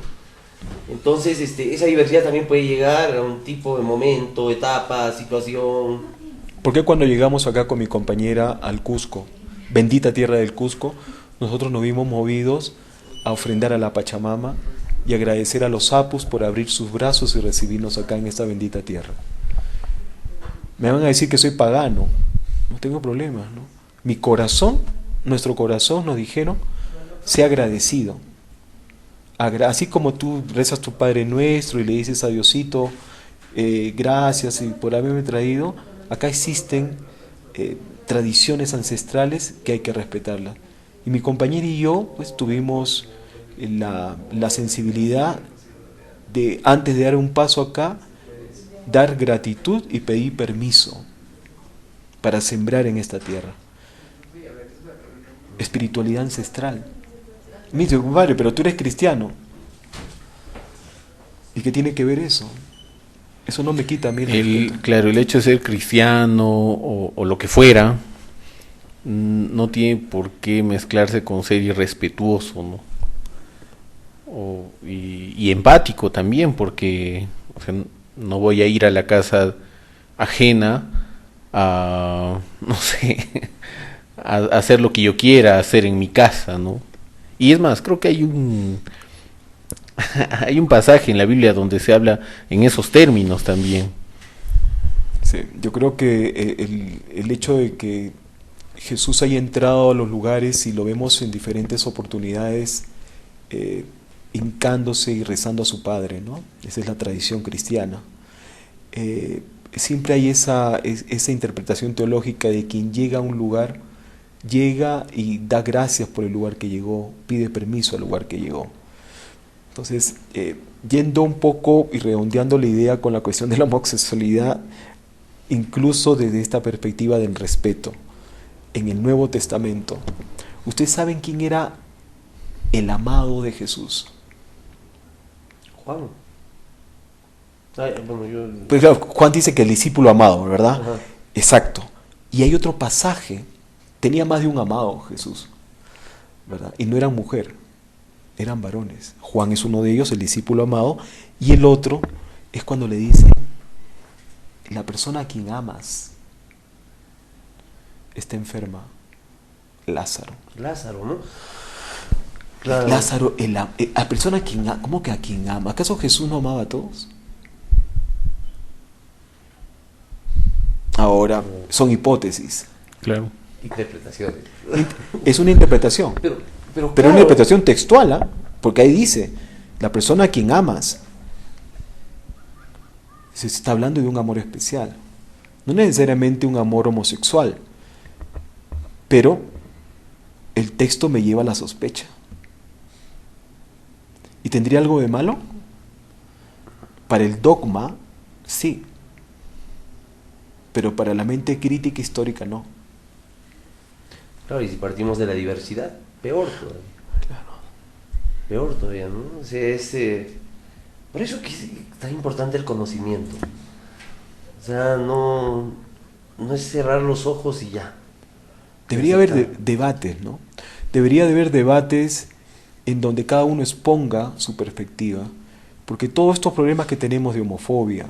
Entonces, esa diversidad también puede llegar a un tipo de momento, etapa, situación. ¿Por qué cuando llegamos acá con mi compañera al Cusco, bendita tierra del Cusco, nosotros nos vimos movidos a ofrendar a la Pachamama y agradecer a los apus por abrir sus brazos y recibirnos acá en esta bendita tierra? Me van a decir que soy pagano, no tengo problemas, ¿no? Mi corazón, nuestro corazón, nos dijeron, sea agradecido. Así como tú rezas tu Padre Nuestro y le dices a Diosito, gracias por haberme traído, acá existen tradiciones ancestrales que hay que respetarlas. Y mi compañera y yo pues tuvimos la sensibilidad de, antes de dar un paso acá, dar gratitud y pedir permiso para sembrar en esta tierra. Espiritualidad ancestral. Me dice, compadre, pero tú eres cristiano. ¿Y qué tiene que ver eso? Eso no me quita a mí el respeto. Claro, el hecho de ser cristiano o lo que fuera, no tiene por qué mezclarse con ser irrespetuoso, ¿no? Y empático también, porque o sea, no voy a ir a la casa ajena a, no sé, a hacer lo que yo quiera hacer en mi casa, ¿no? Y es más, creo que hay un pasaje en la Biblia donde se habla en esos términos también. Sí, yo creo que el hecho de que Jesús haya entrado a los lugares y lo vemos en diferentes oportunidades, hincándose y rezando a su Padre, ¿no? Esa es la tradición cristiana. Siempre hay esa interpretación teológica de quien llega a un lugar, llega y da gracias por el lugar que llegó, pide permiso al lugar que llegó. Entonces, yendo un poco y redondeando la idea con la cuestión de la homosexualidad, incluso desde esta perspectiva del respeto. En el Nuevo Testamento, ¿ustedes saben quién era el amado de Jesús? Juan. Ay, bueno, yo... Pues claro, Juan dice que el discípulo amado, ¿verdad? Ajá. Exacto. Y hay otro pasaje, tenía más de un amado Jesús, ¿verdad? Y no eran mujer, eran varones. Juan es uno de ellos, el discípulo amado, y el otro es cuando le dice, la persona a quien amas está enferma, Lázaro. Lázaro, ¿no? Claro. Lázaro, la persona a quien ama, ¿cómo que a quien ama? ¿Acaso Jesús no amaba a todos? Ahora, son hipótesis. Claro. Interpretaciones. Es una interpretación. Pero Pero claro, una interpretación textual, ¿ah? Porque ahí dice, la persona a quien amas. Se está hablando de un amor especial. No necesariamente un amor homosexual. Pero el texto me lleva a la sospecha. ¿Y tendría algo de malo? Para el dogma, sí. Pero para la mente crítica histórica, no. Claro, y si partimos de la diversidad, peor todavía. Claro. Peor todavía, ¿no? O sea, por eso que es tan importante el conocimiento. O sea, no es cerrar los ojos y ya. Debería haber debates, ¿no? Debería de haber debates en donde cada uno exponga su perspectiva, porque todos estos problemas que tenemos de homofobia,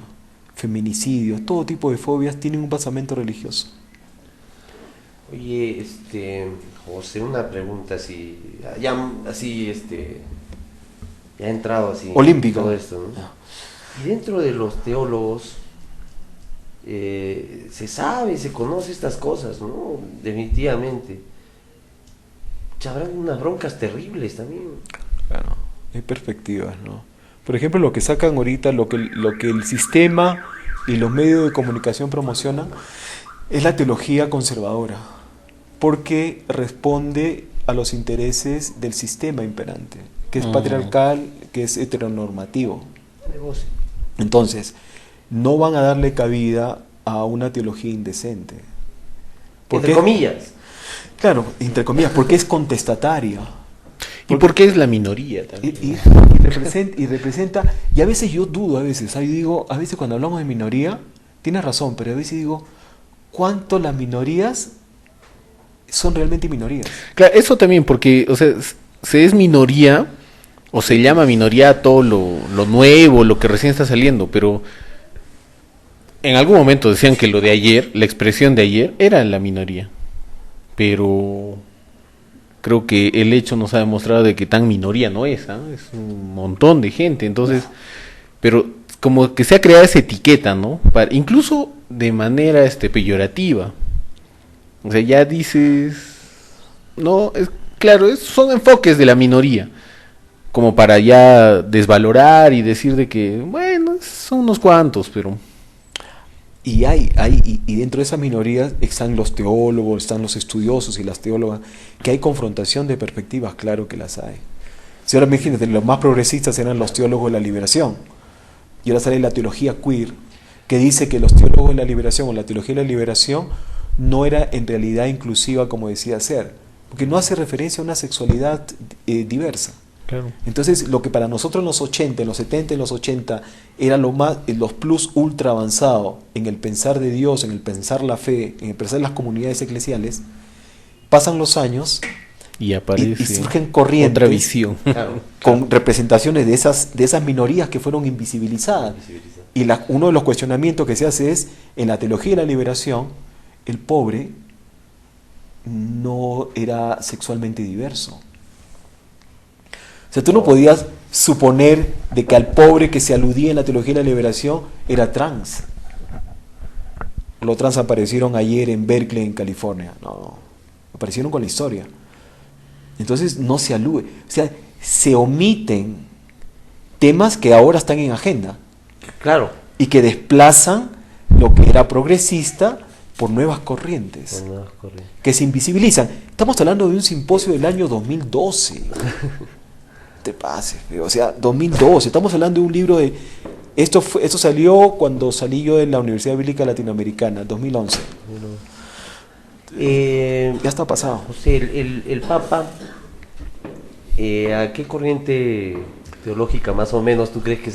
feminicidios, todo tipo de fobias tienen un basamento religioso. Oye, José, una pregunta así, ya ha entrado así. Olímpico. Todo esto, ¿no? Y dentro de los teólogos se sabe, se conoce estas cosas, ¿no? Definitivamente. Habrán unas broncas terribles también. Claro, hay perspectivas, ¿no? Por ejemplo, lo que sacan ahorita, lo que el sistema y los medios de comunicación promocionan, es la teología conservadora, porque responde a los intereses del sistema imperante, que es patriarcal, que es heteronormativo. Negocio. Entonces, no van a darle cabida a una teología indecente. Entre comillas. Claro, entre comillas, porque es contestataria. ¿Y por qué es la minoría también? Y representa, y a veces yo dudo, a veces cuando hablamos de minoría, tienes razón, pero a veces digo, ¿cuánto las minorías son realmente minorías? Claro, eso también, porque, o sea, se es minoría, o se llama minoría a todo lo nuevo, lo que recién está saliendo, pero en algún momento decían que lo de ayer, la expresión de ayer, era la minoría. Pero creo que el hecho nos ha demostrado de que tan minoría no es, ¿eh? Es un montón de gente, entonces, pero como que se ha creado esa etiqueta, ¿no? Incluso de manera peyorativa. O sea, ya dices, no, claro, son enfoques de la minoría, como para ya desvalorar y decir de que, bueno, son unos cuantos, pero... Y dentro de esas minorías están los teólogos, están los estudiosos y las teólogas, que hay confrontación de perspectivas, claro que las hay. Si ahora imagínate, los más progresistas eran los teólogos de la liberación, y ahora sale la teología queer, que dice que los teólogos de la liberación o la teología de la liberación no era en realidad inclusiva como decía ser, porque no hace referencia a una sexualidad diversa. Claro. Entonces, lo que para nosotros en los 80, en los 70, en los 80 era los plus ultra avanzado en el pensar de Dios, en el pensar la fe, en el pensar las comunidades eclesiales, pasan los años y aparece y surgen corrientes otra visión. Claro. con representaciones de esas minorías que fueron invisibilizadas. Y uno de los cuestionamientos que se hace es, en la teología de la liberación, el pobre no era sexualmente diverso. O sea, tú no podías suponer de que al pobre que se aludía en la teología de la liberación era trans. Los trans aparecieron ayer en Berkeley, en California. No, aparecieron con la historia. Entonces no se alude. O sea, se omiten temas que ahora están en agenda. Claro. Y que desplazan lo que era progresista por nuevas corrientes. Por nuevas corrientes. Que se invisibilizan. Estamos hablando de un simposio del año 2012. Te pases, o sea, 2012. Estamos hablando de un libro de Esto salió cuando salí yo de la Universidad Bíblica Latinoamericana, 2011. Ya está pasado. José, el Papa, ¿a qué corriente teológica más o menos tú crees que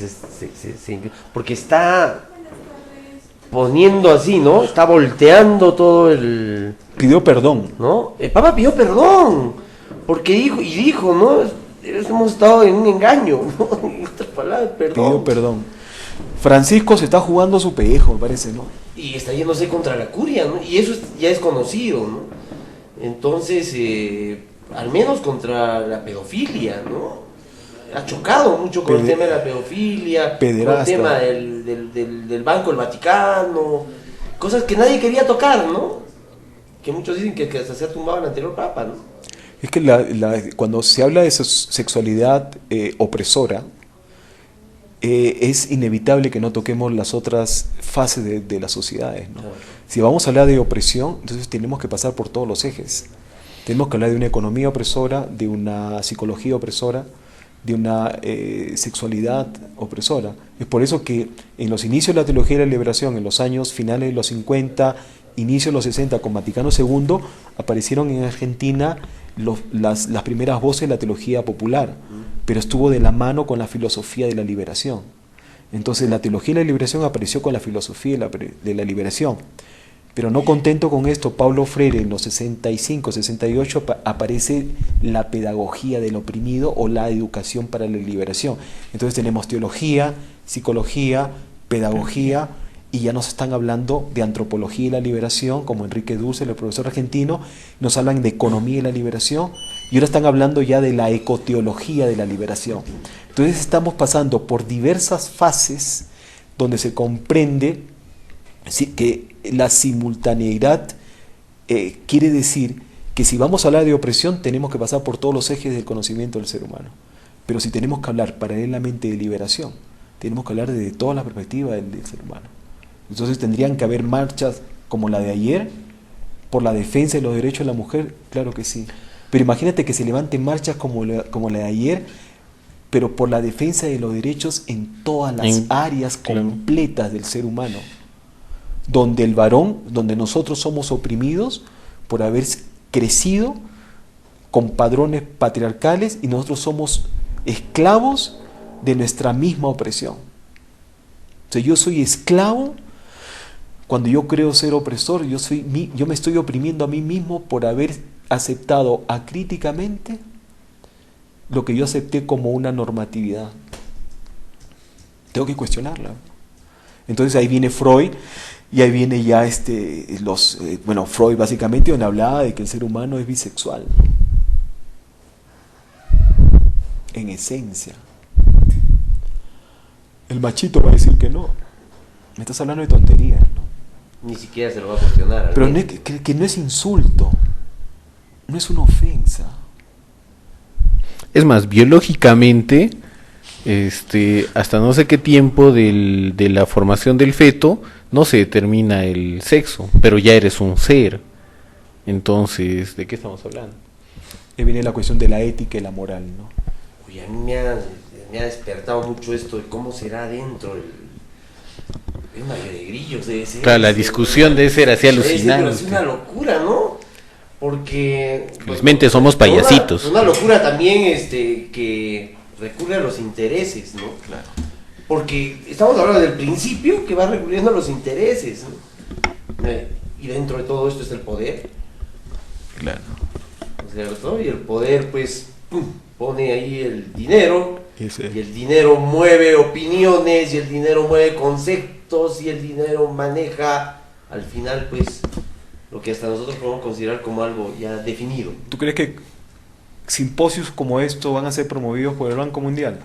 porque está poniendo así, ¿no? Está volteando todo el... Pidió perdón. ¿No? El Papa pidió perdón, porque dijo, ¿no? Hemos estado en un engaño, ¿no? En otras palabras, perdón. Pidió perdón. Francisco se está jugando su pellejo, me parece, ¿no? Y está yéndose contra la curia, ¿no? Y eso ya es conocido, ¿no? Entonces, al menos contra la pedofilia, ¿no? Ha chocado mucho con el tema de la pedofilia, Pederasta. con el tema del Banco del Vaticano, cosas que nadie quería tocar, ¿no? Que muchos dicen que hasta se ha tumbado el anterior Papa, ¿no? Es que cuando se habla de sexualidad opresora, es inevitable que no toquemos las otras fases de las sociedades, ¿no? Claro. Si vamos a hablar de opresión, entonces tenemos que pasar por todos los ejes. Tenemos que hablar de una economía opresora, de una psicología opresora, de una sexualidad opresora. Es por eso que en los inicios de la teología de la liberación, en los años finales de los 50, inicios de los 60, con Vaticano II, aparecieron en Argentina las primeras voces de la teología popular, pero estuvo de la mano con la filosofía de la liberación. Entonces la teología de la liberación apareció con la filosofía de la liberación. Pero no contento con esto, Paulo Freire en los 65, 68 aparece la pedagogía del oprimido o la educación para la liberación. Entonces tenemos teología, psicología, pedagogía, y ya nos están hablando de antropología y la liberación, como Enrique Dussel, el profesor argentino, nos hablan de economía y la liberación, y ahora están hablando ya de la ecoteología de la liberación. Entonces estamos pasando por diversas fases donde se comprende que la simultaneidad quiere decir que si vamos a hablar de opresión tenemos que pasar por todos los ejes del conocimiento del ser humano. Pero si tenemos que hablar paralelamente de liberación, tenemos que hablar desde toda la perspectiva del ser humano. Entonces tendrían que haber marchas como la de ayer por la defensa de los derechos de la mujer, claro que sí. Pero imagínate que se levanten marchas como la de ayer, pero por la defensa de los derechos en todas las áreas completas del ser humano. Donde el varón, donde nosotros somos oprimidos por haber crecido con padrones patriarcales y nosotros somos esclavos de nuestra misma opresión. O sea, yo soy esclavo cuando yo creo ser opresor, yo me estoy oprimiendo a mí mismo por haber aceptado acríticamente lo que yo acepté como una normatividad. Tengo que cuestionarla. Entonces ahí viene Freud. Y ahí viene ya Freud básicamente donde hablaba de que el ser humano es bisexual. En esencia. El machito va a decir que no. Me estás hablando de tonterías, ¿no? Ni siquiera se lo va a cuestionar. Pero no es, que no es insulto. No es una ofensa. Es más, biológicamente, hasta no sé qué tiempo de la formación del feto, no se determina el sexo, pero ya eres un ser. Entonces, ¿de qué estamos hablando? Ahí viene la cuestión de la ética y la moral, ¿no? Oye, a mí me ha despertado mucho esto de cómo será dentro es una de grillos, debe ser. Claro, la discusión debe ser así alucinante. Es una locura, ¿no? Porque... Felizmente somos payasitos. Una locura también que recurre a los intereses, ¿no? Claro. Porque estamos hablando del principio que va recurriendo a los intereses, ¿no? Y dentro de todo esto está el poder. Claro. ¿Cierto? Y el poder, pues, pone ahí el dinero. Ese. Y el dinero mueve opiniones, y el dinero mueve conceptos, y el dinero maneja, al final, pues, lo que hasta nosotros podemos considerar como algo ya definido. ¿Tú crees que simposios como esto van a ser promovidos por el Banco Mundial?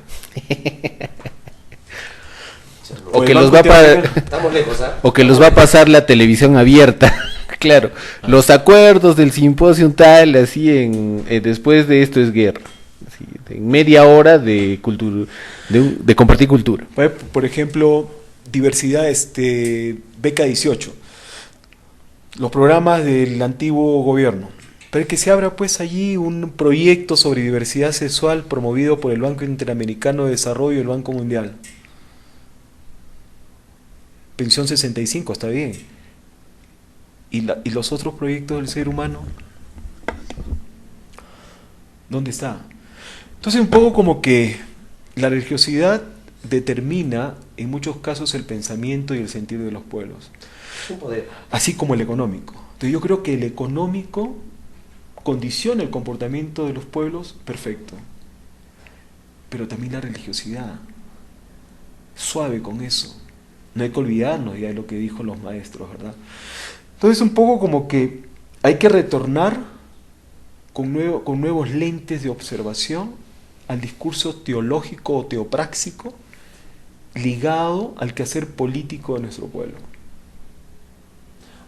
O que los va Estamos lejos, ¿ah? O que los va a pasar la televisión abierta. Claro, los acuerdos del simposio tal, así después de esto es guerra. Así, en media hora de cultura, de compartir cultura. Por ejemplo, diversidad, beca 18. Los programas del antiguo gobierno. Pero que se abra pues allí un proyecto sobre diversidad sexual promovido por el Banco Interamericano de Desarrollo y el Banco Mundial. pensión 65, está bien. ¿Y los otros proyectos del ser humano? ¿Dónde está? Entonces un poco como que la religiosidad determina en muchos casos el pensamiento y el sentir de los pueblos. Un poder. Así como el económico. Entonces yo creo que el económico condiciona el comportamiento de los pueblos, perfecto. Pero también la religiosidad. Suave con eso. No hay que olvidarnos ya de lo que dijo los maestros, ¿verdad? Entonces un poco como que hay que retornar con nuevos lentes de observación al discurso teológico o teopráxico ligado al quehacer político de nuestro pueblo.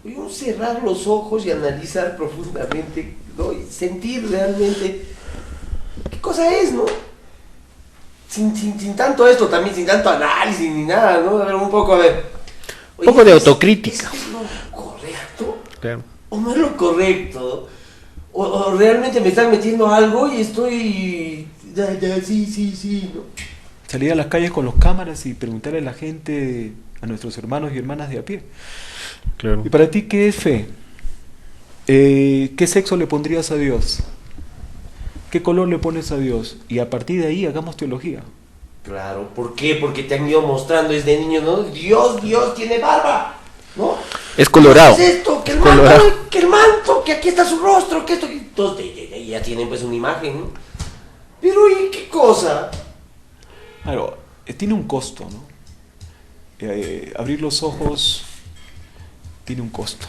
Un cerrar los ojos y analizar profundamente, ¿no? Y sentir realmente qué cosa es, ¿no? Sin tanto esto también, sin tanto análisis ni nada, ¿no? A ver, un poco, a ver. Un poco de autocrítica. ¿Es lo correcto? Claro. ¿O no es lo correcto? ¿O realmente me están metiendo algo y estoy... sí, ¿no? Salir a las calles con las cámaras y preguntarle a la gente, a nuestros hermanos y hermanas de a pie. Claro. ¿Y para ti qué es fe? ¿Qué sexo le pondrías a Dios? ¿Qué color le pones a Dios? Y a partir de ahí hagamos teología. Claro, ¿por qué? Porque te han ido mostrando desde niño, ¿no? Dios tiene barba, ¿no? Es colorado. ¿Qué es esto? Que el Colorado. manto, que el manto, que aquí está su rostro, que esto... Entonces ya tienen pues una imagen, ¿no? Pero ¿y qué cosa? Claro, tiene un costo, ¿no? Abrir los ojos tiene un costo.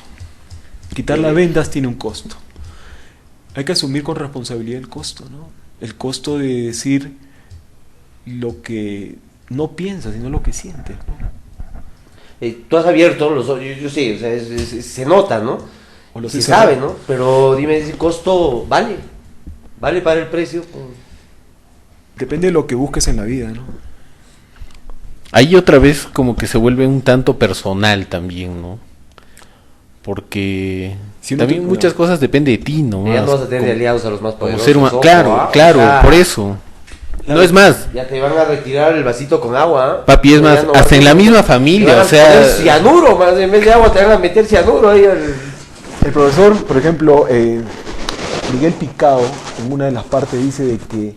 Quitar las vendas tiene un costo. Hay que asumir con responsabilidad el costo, ¿no? El costo de decir lo que no piensas, sino lo que sientes, ¿no? Tú has abierto los ojos, yo sé, o sea, se nota, ¿no? O lo Se sé sabe, cerrar. ¿no? Pero dime, ¿ese costo vale? ¿Vale para el precio? Depende de lo que busques en la vida, ¿no? Ahí otra vez como que se vuelve un tanto personal también, ¿no? Porque Si uno también te- muchas cosas depende de ti, ¿no? Ya no vas a tener Como- aliados a los más como poderosos. ser humano. ojo, Claro, ¿ah? claro, Ya, por eso. No es más, Ya te van a retirar el vasito con agua, ¿ah? papi, es Ya más, no hasta vas a- en la misma te familia, van a o sea, poner cianuro, más en vez de agua te van a meter cianuro ahí al... El profesor, por ejemplo, Miguel Picao, en una de las partes dice de que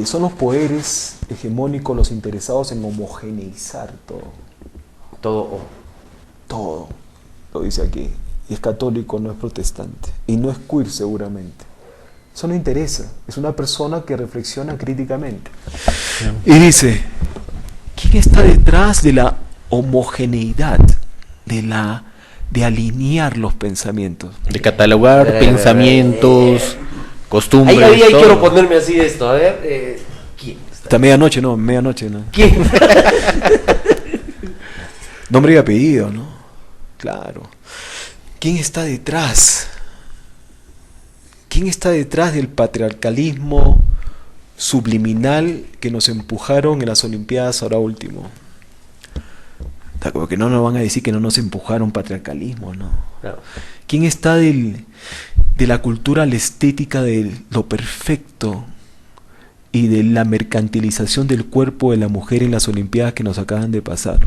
son los poderes hegemónicos los interesados en homogeneizar Todo. todo, lo dice aquí. Y es católico, no es protestante. Y no es queer seguramente. Eso no interesa. Es una persona que reflexiona críticamente. Y dice, ¿quién está detrás de la homogeneidad? De alinear los pensamientos. de catalogar pensamientos, costumbres. Ahí todo. quiero ponerme así de esto, a ver. ¿Quién está? Hasta medianoche, no. ¿Quién? Nombre y apellido, ¿no? Claro. ¿Quién está detrás? ¿Quién está detrás del patriarcalismo subliminal que nos empujaron en las Olimpiadas ahora último? Como que no nos van a decir que no nos empujaron patriarcalismo, ¿no? Claro. ¿Quién está de la cultura a la estética de lo perfecto y de la mercantilización del cuerpo de la mujer en las Olimpiadas que nos acaban de pasar?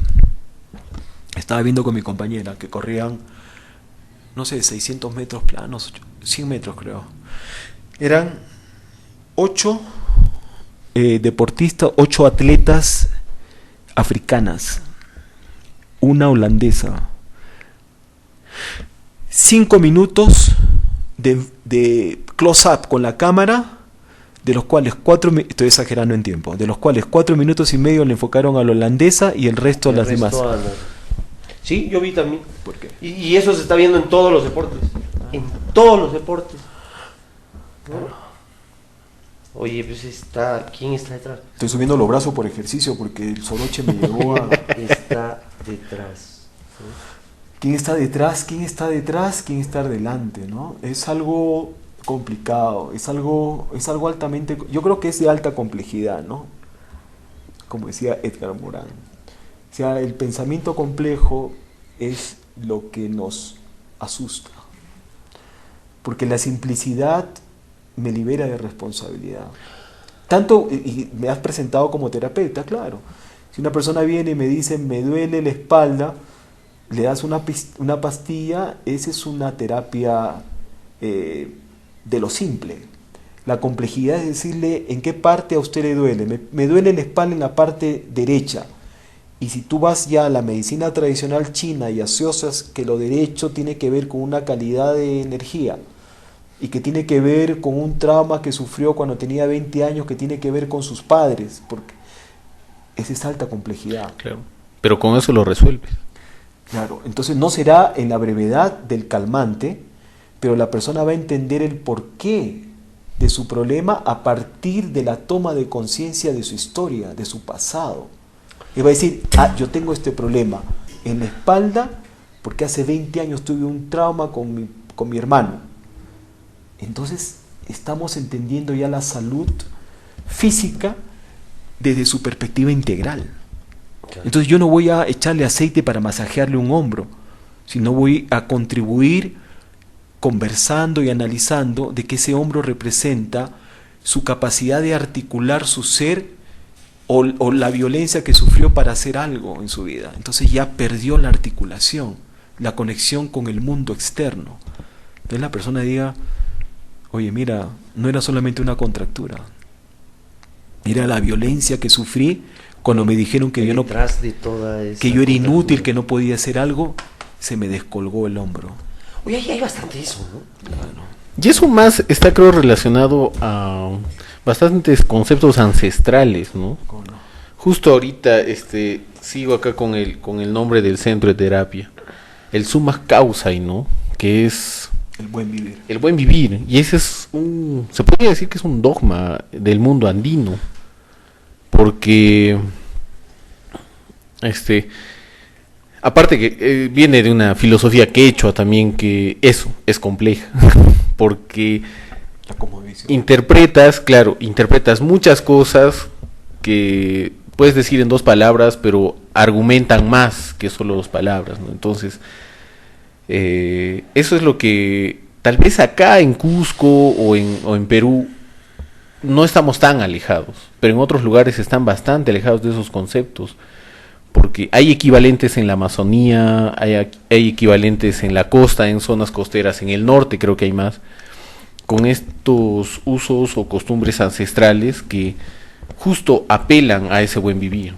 Estaba viendo con mi compañera que corrían, no sé, 600 metros planos, 100 metros creo. Eran 8 deportistas, 8 atletas africanas, una holandesa. 5 minutos de close-up con la cámara, de los cuales estoy exagerando en tiempo, de los cuales 4 minutos y medio le enfocaron a la holandesa y el resto a las demás. Sí, yo vi también. ¿Por qué? Y eso se está viendo en todos los deportes. En todos los deportes. ¿No? Oye, pues ¿quién está detrás? Estoy subiendo los brazos por ejercicio porque el soroche me llevó a... Está detrás. ¿Quién está detrás? ¿Quién está detrás? ¿Quién está delante? ¿No? Es algo complicado, es algo altamente... Yo creo que es de alta complejidad, ¿no? Como decía Edgar Morin. O sea, el pensamiento complejo es lo que nos asusta. Porque la simplicidad me libera de responsabilidad. Tanto, y me has presentado como terapeuta, claro. Si una persona viene y me dice, me duele la espalda, le das una pastilla, esa es una terapia de lo simple. La complejidad es decirle en qué parte a usted le duele. Me duele la espalda en la parte derecha. Y si tú vas ya a la medicina tradicional china y asocias que lo derecho tiene que ver con una calidad de energía y que tiene que ver con un trauma que sufrió cuando tenía 20 años, que tiene que ver con sus padres, porque esa es alta complejidad. Claro. Pero con eso lo resuelves. Claro, entonces no será en la brevedad del calmante, pero la persona va a entender el porqué de su problema a partir de la toma de conciencia de su historia, de su pasado. Y va a decir, yo tengo este problema en la espalda porque hace 20 años tuve un trauma con mi hermano. Entonces estamos entendiendo ya la salud física desde su perspectiva integral. Entonces yo no voy a echarle aceite para masajearle un hombro, sino voy a contribuir conversando y analizando de que ese hombro representa su capacidad de articular su ser o la violencia que sufrió para hacer algo en su vida. Entonces ya perdió la articulación, la conexión con el mundo externo. Entonces la persona diga, oye, mira, no era solamente una contractura, era la violencia que sufrí cuando me dijeron que yo no, que yo era inútil, que no podía hacer algo, se me descolgó el hombro. Oye, ahí hay bastante eso, ¿no? Claro. Y eso más está, creo, relacionado a bastantes conceptos ancestrales, ¿no? ¿Cómo no? Justo ahorita sigo acá con el nombre del centro de terapia, el Summa Causae, ¿no? Que es El buen vivir. el buen vivir. Y ese es se podría decir que es un dogma del mundo andino, porque aparte que viene de una filosofía quechua también, que eso es compleja, porque interpretas muchas cosas que puedes decir en 2 palabras, pero argumentan más que solo 2 palabras, ¿no? Entonces, eso es lo que tal vez acá en Cusco o en Perú no estamos tan alejados, pero en otros lugares están bastante alejados de esos conceptos, porque hay equivalentes en la Amazonía, hay equivalentes en la costa, en zonas costeras, en el norte creo que hay más, con estos usos o costumbres ancestrales que justo apelan a ese buen vivir.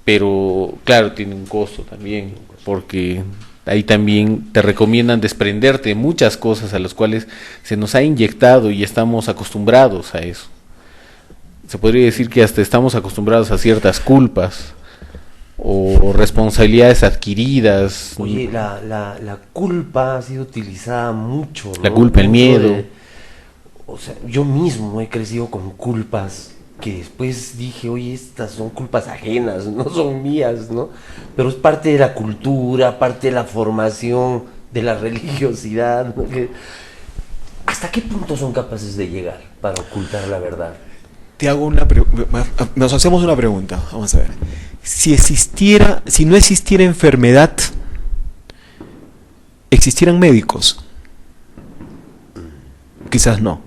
Pero claro, tiene un costo también, porque ahí también te recomiendan desprenderte de muchas cosas a las cuales se nos ha inyectado y estamos acostumbrados a eso. Se podría decir que hasta estamos acostumbrados a ciertas culpas o responsabilidades adquiridas. Oye, la culpa ha sido utilizada mucho, ¿no? La culpa, el miedo. O sea, yo mismo he crecido con culpas que después dije, oye, estas son culpas ajenas, no son mías, ¿no? Pero es parte de la cultura, parte de la formación, de la religiosidad, ¿no? ¿Hasta qué punto son capaces de llegar para ocultar la verdad? Te hago nos hacemos una pregunta, vamos a ver. Si no existiera enfermedad, ¿existieran médicos? Quizás no.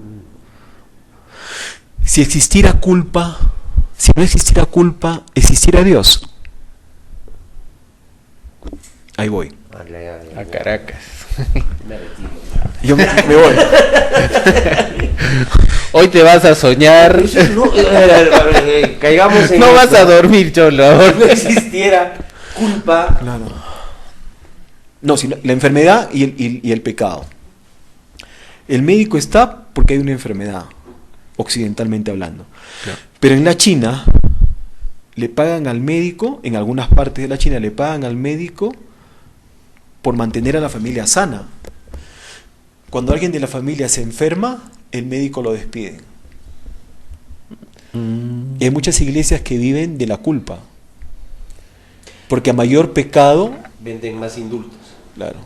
Si existiera culpa, si no existiera culpa, ¿existiera Dios? Ahí voy. A Caracas. Yo me voy. Hoy te vas a soñar. No, caigamos en No vas a dormir, Cholo. Si no existiera culpa. Claro. No, si la enfermedad y el pecado. El médico está porque hay una enfermedad, occidentalmente hablando. Claro. Pero en la China le pagan al médico, en algunas partes de la China le pagan al médico por mantener a la familia sana. Cuando alguien de la familia se enferma, el médico lo despide. Y hay muchas iglesias que viven de la culpa, porque a mayor pecado venden más indultos. Claro.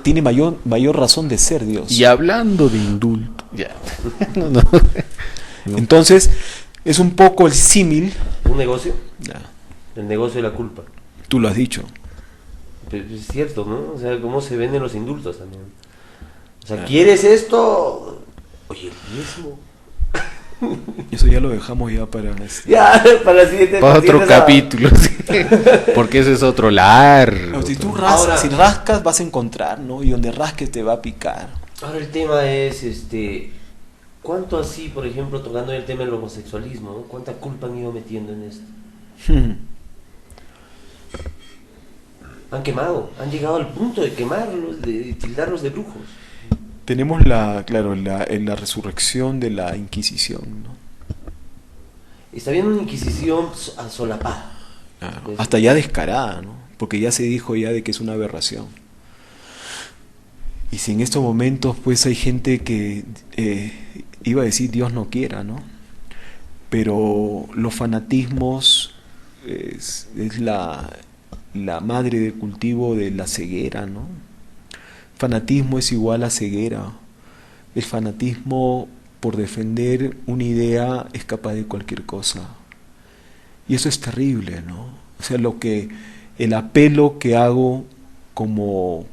Tiene mayor razón de ser Dios. Y hablando de indulto, ya. No. Entonces, es un poco el símil. ¿Un negocio? Ya. El negocio de la culpa. Tú lo has dicho. Pero es cierto, ¿no? O sea, cómo se venden los indultos también. O sea, ¿quieres esto? Oye, el diezmo. Eso ya lo dejamos ya para Ya, para la siguiente. Para otro esa- capítulo, sí. Porque ese es otro largo. Si tú Ahora- si rascas vas a encontrar, ¿no? Y donde rasques te va a picar. Ahora el tema es, ¿cuánto así, por ejemplo, tocando el tema del homosexualismo, ¿no? ¿Cuánta culpa han ido metiendo en esto? Han quemado, han llegado al punto de quemarlos, de tildarlos de brujos. Tenemos la resurrección de la Inquisición, ¿no? Está habiendo una inquisición solapada. Claro, Pues- hasta ya descarada, ¿no? Porque ya se dijo ya de que es una aberración. Y si en estos momentos pues hay gente que iba a decir Dios no quiera, ¿no? Pero los fanatismos es la madre del cultivo de la ceguera, ¿no? Fanatismo es igual a ceguera. El fanatismo por defender una idea es capaz de cualquier cosa. Y eso es terrible, ¿no? O sea, el apelo que hago como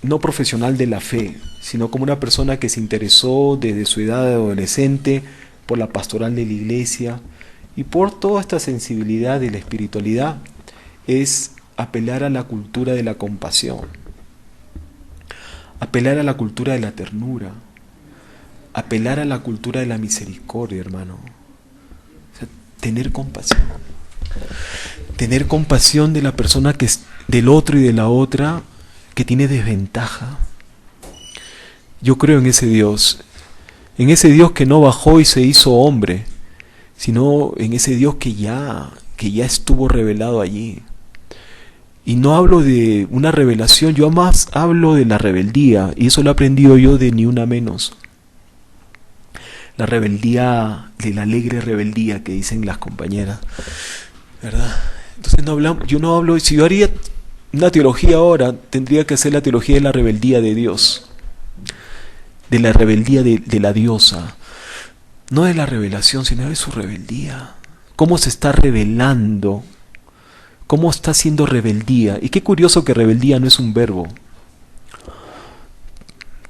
no profesional de la fe, sino como una persona que se interesó desde su edad de adolescente por la pastoral de la iglesia y por toda esta sensibilidad de la espiritualidad, es apelar a la cultura de la compasión, apelar a la cultura de la ternura, apelar a la cultura de la misericordia, hermano. O sea, tener compasión de la persona que es del otro y de la otra que tiene desventaja. Yo creo en ese Dios que no bajó y se hizo hombre, sino en ese Dios que ya estuvo revelado allí. Y no hablo de una revelación, yo más hablo de la rebeldía, y eso lo he aprendido yo de Ni Una Menos. La rebeldía, de la alegre rebeldía que dicen las compañeras, ¿verdad? Entonces yo no hablo, si yo haría una teología ahora, tendría que hacer la teología de la rebeldía de Dios, de la rebeldía de la diosa, no de la revelación, sino de su rebeldía. ¿Cómo se está rebelando? ¿Cómo está haciendo rebeldía? Y qué curioso que rebeldía no es un verbo,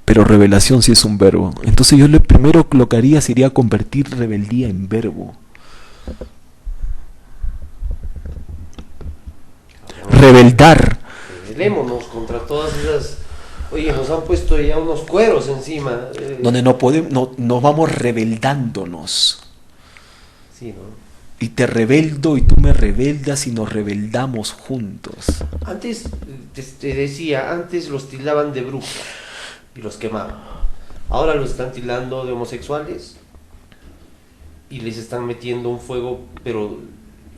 pero revelación sí es un verbo. Entonces yo lo primero que lo que haría sería convertir rebeldía en verbo. Rebeldar. Rebelémonos contra todas esas. Oye, nos han puesto ya unos cueros encima. Donde no podemos, nos vamos rebeldándonos. Sí, ¿no? Y te rebeldo y tú me rebeldas y nos rebeldamos juntos. Antes, te decía, antes los tildaban de brujos y los quemaban. Ahora los están tildando de homosexuales y les están metiendo un fuego, pero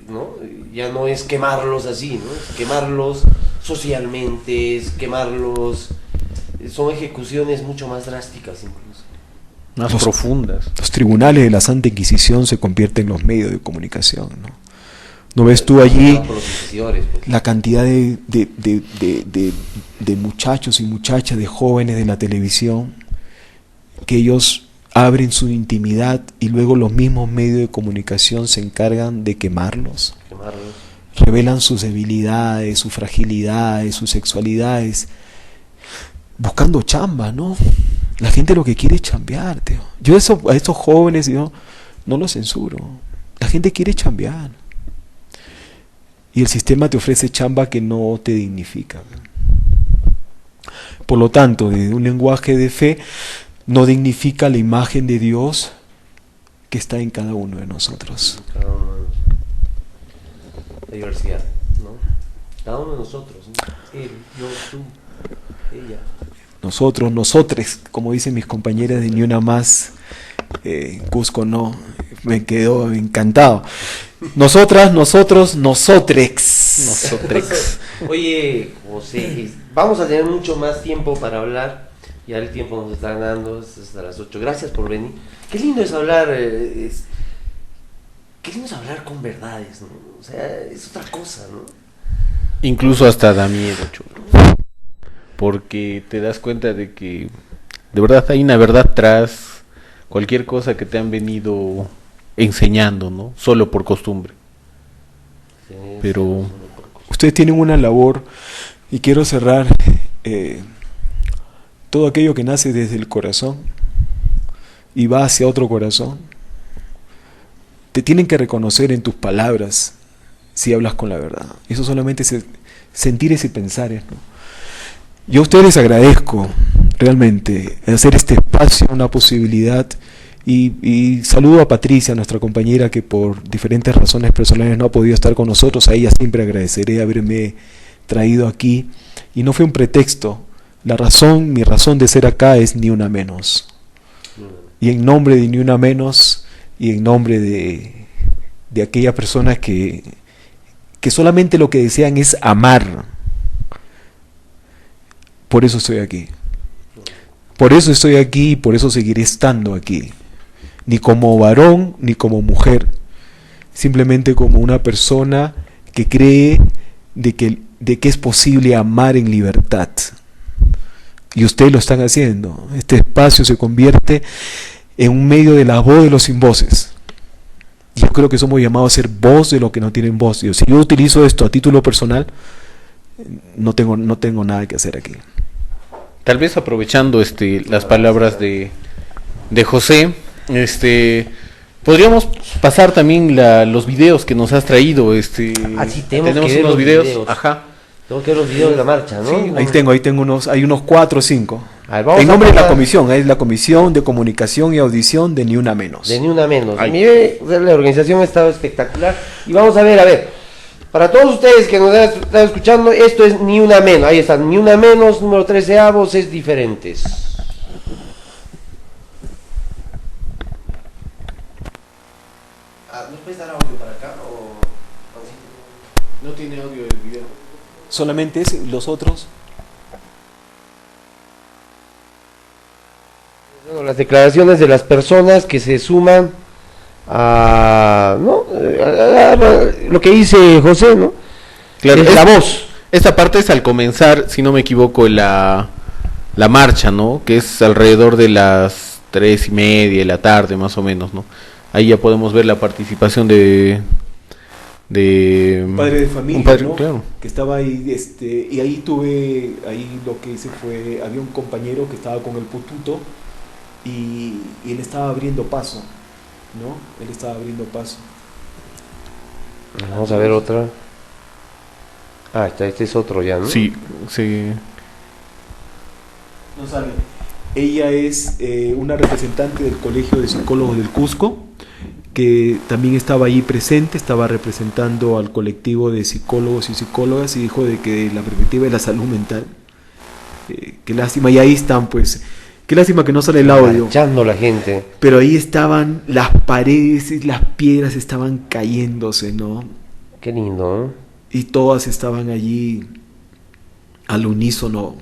¿no? Ya no es quemarlos así, ¿no? Es quemarlos socialmente, es quemarlos. Son ejecuciones mucho más drásticas incluso. Más profundas. Los tribunales de la Santa Inquisición se convierten en los medios de comunicación, ¿no? ¿No ves tú allí Por los inquisidores, pues. la cantidad de muchachos y muchachas, de jóvenes de la televisión, que ellos abren su intimidad y luego los mismos medios de comunicación se encargan de quemarlos? Quemarlos. Revelan sus debilidades, sus fragilidades, sus sexualidades, buscando chamba, ¿no? La gente lo que quiere es chambear, tío. Yo a estos jóvenes, yo no los censuro. La gente quiere chambear. Y el sistema te ofrece chamba que no te dignifica. Por lo tanto, desde un lenguaje de fe, no dignifica la imagen de Dios que está en cada uno de nosotros. Cada uno de nosotros. La diversidad, ¿no? Cada uno de nosotros, ¿no? Él, yo, tú, ella. Nosotros, nosotres, como dicen mis compañeras de Ni Una Más, Cusco no, me quedó encantado. Nosotras, nosotros, nosotrex. Nosotrex. Oye, José, vamos a tener mucho más tiempo para hablar. Ya el tiempo nos está dando, es hasta las 8. Gracias por venir. Qué lindo es hablar, qué lindo es hablar con verdades, ¿no? O sea, es otra cosa, ¿no? Incluso hasta da miedo, chulo. Porque te das cuenta de que de verdad hay una verdad tras cualquier cosa que te han venido enseñando, ¿no? Solo por costumbre. Sí, Pero solo por cosas. Ustedes tienen una labor y quiero cerrar todo aquello que nace desde el corazón y va hacia otro corazón. Te tienen que reconocer en tus palabras si hablas con la verdad. Eso solamente es sentir ese pensar, ¿no? Yo a ustedes les agradezco realmente hacer este espacio una posibilidad y saludo a Patricia, nuestra compañera, que por diferentes razones personales no ha podido estar con nosotros. A ella siempre agradeceré haberme traído aquí y no fue un pretexto. Mi razón de ser acá es Ni Una Menos. Y en nombre de Ni Una Menos y en nombre de aquellas personas que solamente lo que desean es amar, por eso estoy aquí. Por eso estoy aquí y por eso seguiré estando aquí. Ni como varón ni como mujer, simplemente como una persona que cree de que es posible amar en libertad. Y ustedes lo están haciendo. Este espacio se convierte en un medio de la voz de los sin voces. Yo creo que somos llamados a ser voz de los que no tienen voz. Si yo utilizo esto a título personal, no tengo nada que hacer aquí. Tal vez aprovechando las palabras de José, podríamos pasar también los videos que nos has traído. Sí, tenemos que ver unos los videos. Ajá. Tengo que ver los videos de la marcha, ¿no? Sí, ahí tengo unos 4 o 5. A ver, vamos en nombre a de la pasar. comisión, es la Comisión de Comunicación y Audición de Ni Una Menos. De Ni Una Menos. Ahí. Mire, la organización ha estado espectacular. Y vamos a ver, para todos ustedes que nos han estado escuchando, esto es Ni Una Menos. Ahí está, Ni Una Menos, número 13, voces diferentes. ¿Nos puedes dar audio para acá o...? No tiene audio del video. Solamente los otros. Bueno, las declaraciones de las personas que se suman a lo que dice José, ¿no? Claro, Es la voz. Esta parte es al comenzar, si no me equivoco, la marcha, ¿no? Que es alrededor de las 3:30 de la tarde, más o menos, ¿no? Ahí ya podemos ver la participación de Padre de familia, un padre, ¿no? claro. Que estaba ahí, y ahí lo que hice fue, había un compañero que estaba con el pututo y él estaba abriendo paso, ¿no? Él estaba abriendo paso. Vamos a ver otra. Este es otro ya, ¿no? Sí, sí. No sale. Ella es una representante del Colegio de Psicólogos del Cusco, que también estaba ahí presente, estaba representando al colectivo de psicólogos y psicólogas y dijo de que la perspectiva de la salud mental, qué lástima, y ahí están pues, qué lástima que no sale el audio, Marchando la gente. pero ahí estaban las paredes y las piedras estaban cayéndose, ¿no? Qué lindo, ¿no? Y todas estaban allí al unísono,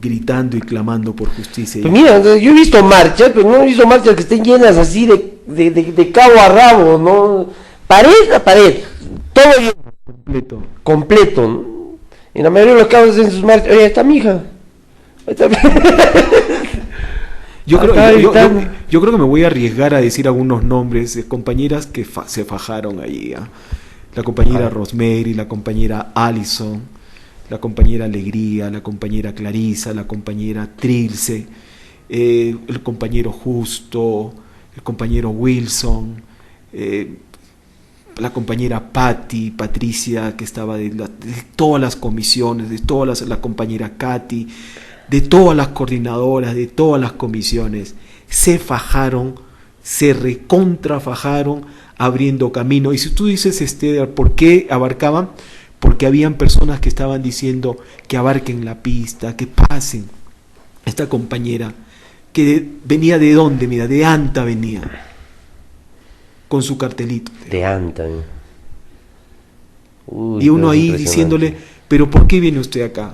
gritando y clamando por justicia. Pues mira, yo he visto marchas, pero no he visto marchas que estén llenas así de cabo a rabo, ¿no? Pared a pared, todo lleno, completo, ¿no? En la mayoría de los casos en sus marchas, oye, ahí está mi hija. Ahí está Yo creo, Acá yo gritando. creo que me voy a arriesgar a decir algunos nombres de compañeras que se fajaron allí. La compañera Rosemary, la compañera Allison, la compañera Alegría, la compañera Clarisa, la compañera Trilce, el compañero Justo, el compañero Wilson, la compañera Patricia, que estaba de todas las comisiones, de todas la compañera Katy, de todas las coordinadoras, de todas las comisiones, se fajaron, se recontrafajaron, abriendo camino. Y si tú dices, ¿por qué abarcaban? Porque habían personas que estaban diciendo que abarquen la pista, que pasen. Esta compañera, que venía de dónde, mira, de Anta venía, con su cartelito. De Anta. Uy, Y uno pero es ahí impresionante. diciéndole, ¿pero por qué viene usted acá?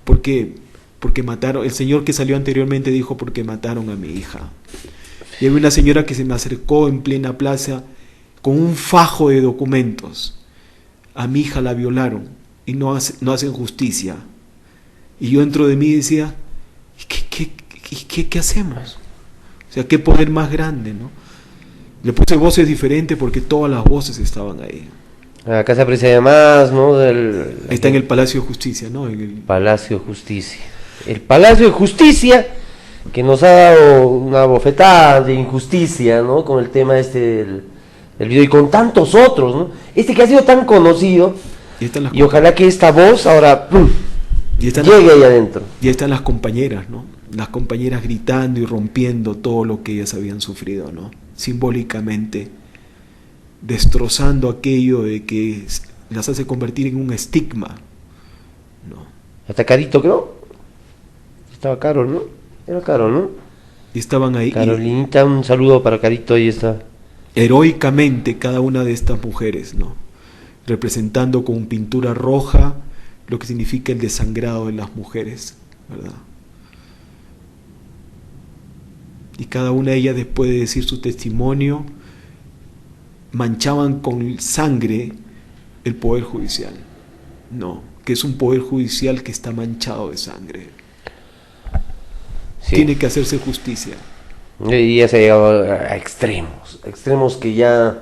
¿Por qué? Porque mataron, el señor que salió anteriormente dijo porque mataron a mi hija. Y había una señora que se me acercó en plena plaza con un fajo de documentos. A mi hija la violaron y no hacen justicia. Y yo dentro de mí decía, ¿qué hacemos? O sea, qué poder más grande, ¿no? Le puse voces diferentes porque todas las voces estaban ahí. Acá se aprecia más, ¿no? Está en el Palacio de Justicia, ¿no? En el Palacio de Justicia. el Palacio de Justicia, que nos ha dado una bofetada de injusticia, ¿no? Con el tema del video y con tantos otros, ¿no? Este que ha sido tan conocido, y ojalá que esta voz ahora ¡pum!, llegue ahí adentro. Y ahí están las compañeras, ¿no? Las compañeras gritando y rompiendo todo lo que ellas habían sufrido, ¿no? Simbólicamente, destrozando aquello de que las hace convertir en un estigma, ¿no? Hasta Carito, creo. Estaba Carol, ¿no? Era Carol, ¿no? Y estaban ahí. Carolinita, un saludo para Carito, ahí está. Heroicamente cada una de estas mujeres, ¿no? Representando con pintura roja lo que significa el desangrado de las mujeres, ¿verdad? Y cada una de ellas, después de decir su testimonio, manchaban con sangre el Poder Judicial, ¿no? Que es un Poder Judicial que está manchado de sangre. Sí. Tiene que hacerse justicia. Y ya se ha llegado a extremos que ya...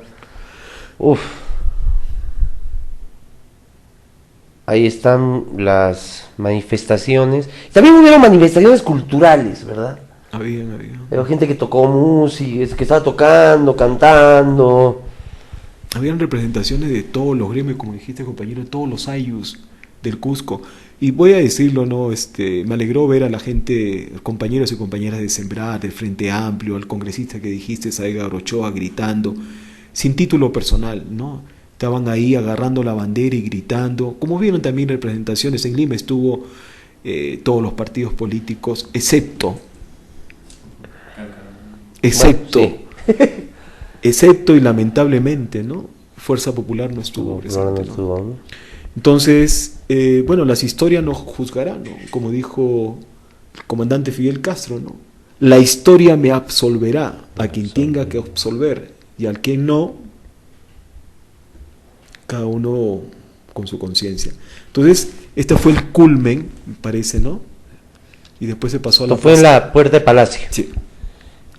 Uf. Ahí están las manifestaciones. También hubieron manifestaciones culturales, ¿verdad? Había. Había gente que tocó música, que estaba tocando, cantando. Habían representaciones de todos los gremios, como dijiste, compañero, de todos los ayllus del Cusco. Y voy a decirlo, ¿no? Me alegró ver a la gente, compañeros y compañeras de Sembrar, del Frente Amplio, al congresista que dijiste, Edgar Ochoa, gritando, sin título personal, ¿no? Estaban ahí agarrando la bandera y gritando. Como vieron también representaciones en Lima, estuvo todos los partidos políticos, excepto, bueno, sí. excepto y lamentablemente, ¿no? Fuerza Popular no estuvo presente, ¿no? Entonces, bueno, las historias nos juzgarán, ¿no? Como dijo el comandante Fidel Castro, ¿no? La historia me absolverá a quien tenga que absolver, y al que no, cada uno con su conciencia. Entonces, este fue el culmen, me parece, ¿no? Y después se pasó a la... Esto fue en la Puerta de Palacio. Sí.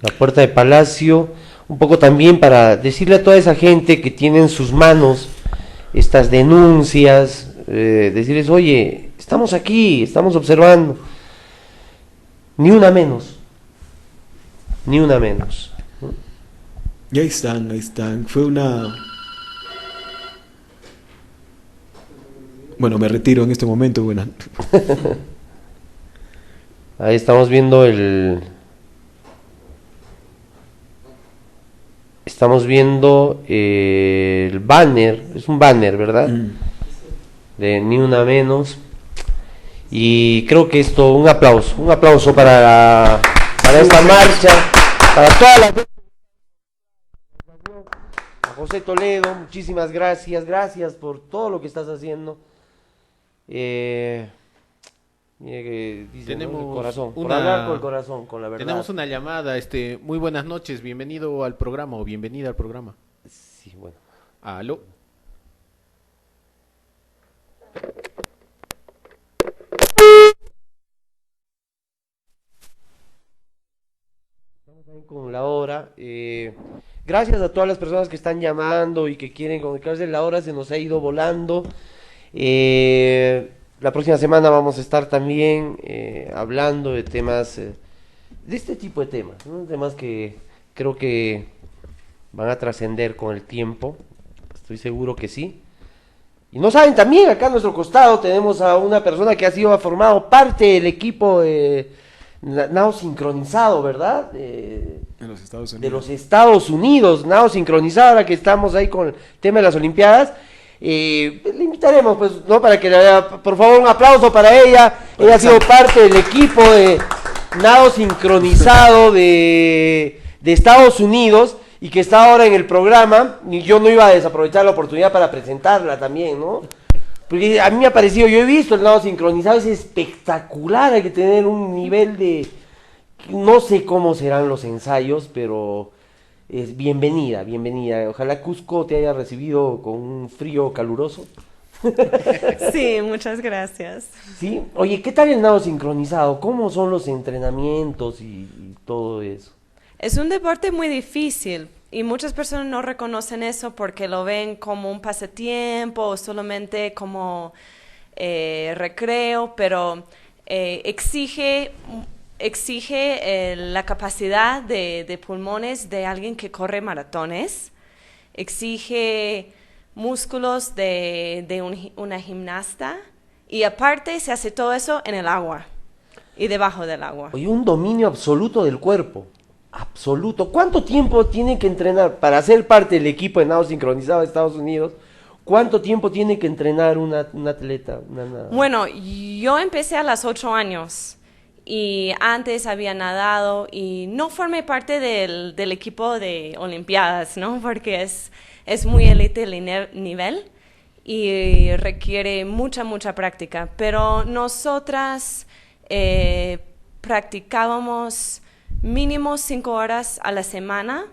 La Puerta de Palacio, un poco también para decirle a toda esa gente que tiene en sus manos estas denuncias, decirles, oye, estamos aquí, estamos observando, ni una menos, ¿no? Y ahí están, fue una... Bueno, me retiro en este momento, bueno. Ahí estamos viendo el banner, es un banner, ¿verdad? De Ni Una Menos. Y creo que esto, un aplauso para esta marcha, para toda la... A José Toledo, muchísimas gracias por todo lo que estás haciendo. Dice tenemos, ¿no? El corazón, por hablar con el corazón, con la verdad. Tenemos una llamada, muy buenas noches, bienvenido al programa o bienvenida al programa. Sí, bueno. Aló. Estamos ahí con la hora. Gracias a todas las personas que están llamando y que quieren comunicarse. La hora se nos ha ido volando. La próxima semana vamos a estar también hablando de temas, de este tipo de temas, ¿no? Temas que creo que van a trascender con el tiempo, estoy seguro que sí. Y no saben, también acá a nuestro costado tenemos a una persona que ha formado parte del equipo Nao Sincronizado, ¿verdad? En los Estados Unidos. De los Estados Unidos, Nao Sincronizado, ahora que estamos ahí con el tema de las Olimpiadas. Le invitaremos, pues, ¿no? Para que, por favor, un aplauso para ella. Ella ha sido parte del equipo de Nado Sincronizado de Estados Unidos y que está ahora en el programa. Y yo no iba a desaprovechar la oportunidad para presentarla también, ¿no? Porque a mí me ha parecido, yo he visto el Nado Sincronizado, es espectacular, hay que tener un nivel de... No sé cómo serán los ensayos, pero... Es bienvenida. Ojalá Cusco te haya recibido con un frío caluroso. Sí, muchas gracias. Sí, oye, ¿qué tal el nado sincronizado? ¿Cómo son los entrenamientos y todo eso? Es un deporte muy difícil y muchas personas no reconocen eso porque lo ven como un pasatiempo o solamente como recreo, pero exige la capacidad de pulmones de alguien que corre maratones, exige músculos de una gimnasta, y aparte se hace todo eso en el agua y debajo del agua. Oye, un dominio absoluto del cuerpo. Absoluto. ¿Cuánto tiempo tiene que entrenar para ser parte del equipo de nado sincronizado de Estados Unidos? ¿Cuánto tiempo tiene que entrenar un atleta? Bueno, yo empecé a los 8 años y antes había nadado y no formé parte del equipo de Olimpiadas, ¿no? Porque es muy élite el nivel y requiere mucha práctica. Pero nosotras practicábamos mínimo 5 horas a la semana.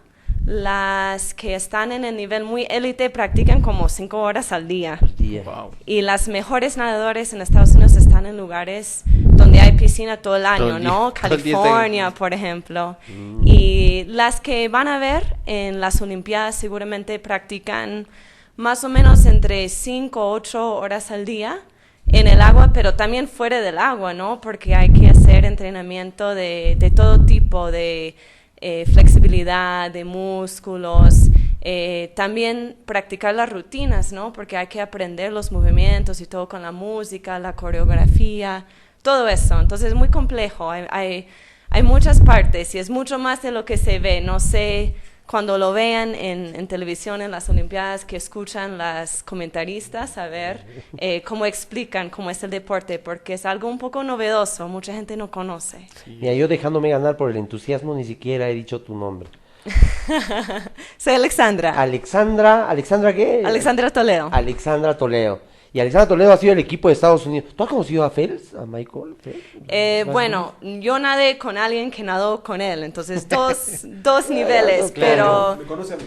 Las que están en el nivel muy élite practican como 5 horas al día. Wow. Y las mejores nadadores en Estados Unidos están en lugares donde hay piscina todo el año, ¿no? California, por ejemplo. Y las que van a ver en las Olimpiadas seguramente practican más o menos entre 5 o 8 horas al día en el agua, pero también fuera del agua, ¿no? Porque hay que hacer entrenamiento de todo tipo, de flexibilidad, de músculos, también practicar las rutinas, ¿no? Porque hay que aprender los movimientos y todo con la música, la coreografía, todo eso. Entonces es muy complejo, hay muchas partes y es mucho más de lo que se ve. No sé, cuando lo vean en televisión, en las Olimpiadas, que escuchan las comentaristas a ver cómo explican cómo es el deporte, porque es algo un poco novedoso, mucha gente no conoce. Mira, yo dejándome ganar por el entusiasmo, ni siquiera he dicho tu nombre. Soy Alexandra. ¿Alexandra qué? Alexandra Toledo. Alexandra Toledo. Y Alexandra Toledo ha sido el equipo de Estados Unidos. ¿Tú has conocido a Phelps? ¿A Michael Phelps? Bueno, yo nadé con alguien que nadó con él, entonces dos niveles, claro. pero... Me conoce a mí.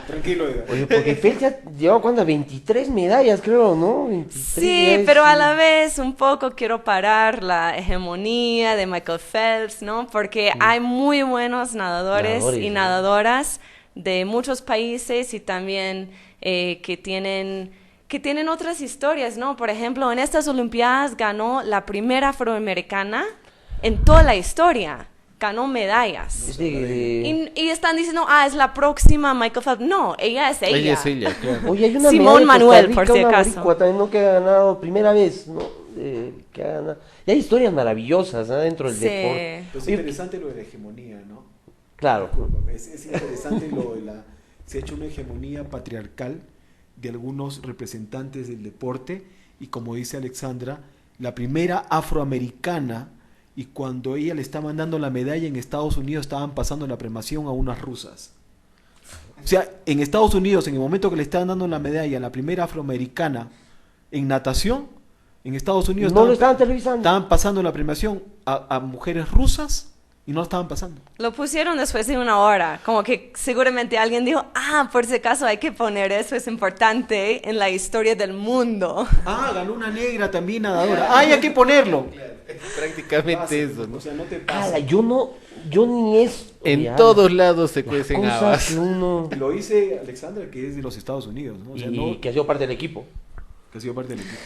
Tranquilo, Eda. Oye, porque Phelps ya lleva, ¿cuántas? 23 medallas, creo, ¿no? 23 Sí, pero a la vez un poco quiero parar la hegemonía de Michael Phelps, ¿no? Porque hay muy buenos nadadores y nadadoras de muchos países y también que tienen otras historias, ¿no? Por ejemplo, en estas Olimpiadas ganó la primera afroamericana en toda la historia. Ganó medallas. Y están diciendo, es la próxima Michael Phelps. No, ella es ella. Ella es ella, claro. Oye, hay una Simón medalla de Manuel, Costa Rica, por si una acaso. boricua también, ¿no? Que ha ganado primera vez, ¿no? Que ha ganado. Y hay historias maravillosas, ¿no? Dentro del deporte. Es interesante lo de la hegemonía, ¿no? Claro. Es interesante lo de se ha hecho una hegemonía patriarcal de algunos representantes del deporte y, como dice Alexandra, la primera afroamericana, y cuando ella le estaban dando la medalla en Estados Unidos estaban pasando la premiación a unas rusas. O sea, en Estados Unidos, en el momento que le estaban dando la medalla a la primera afroamericana en natación, en Estados Unidos No lo estaban televisando. estaban pasando la premiación a mujeres rusas y no lo estaban pasando. Lo pusieron después de una hora, como que seguramente alguien dijo, por si acaso hay que poner eso, es importante en la historia del mundo. Ganó una negra también nadadora. Hay que ponerlo. Prácticamente eso, ¿no? O sea, no te Ala, pasa. yo ni es. En Oye, todos lados se las cuecen cosas habas. que uno. Lo dice Alexandra, que es de los Estados Unidos, ¿no? O sea, Y que ha sido parte del equipo, que ha sido parte del equipo.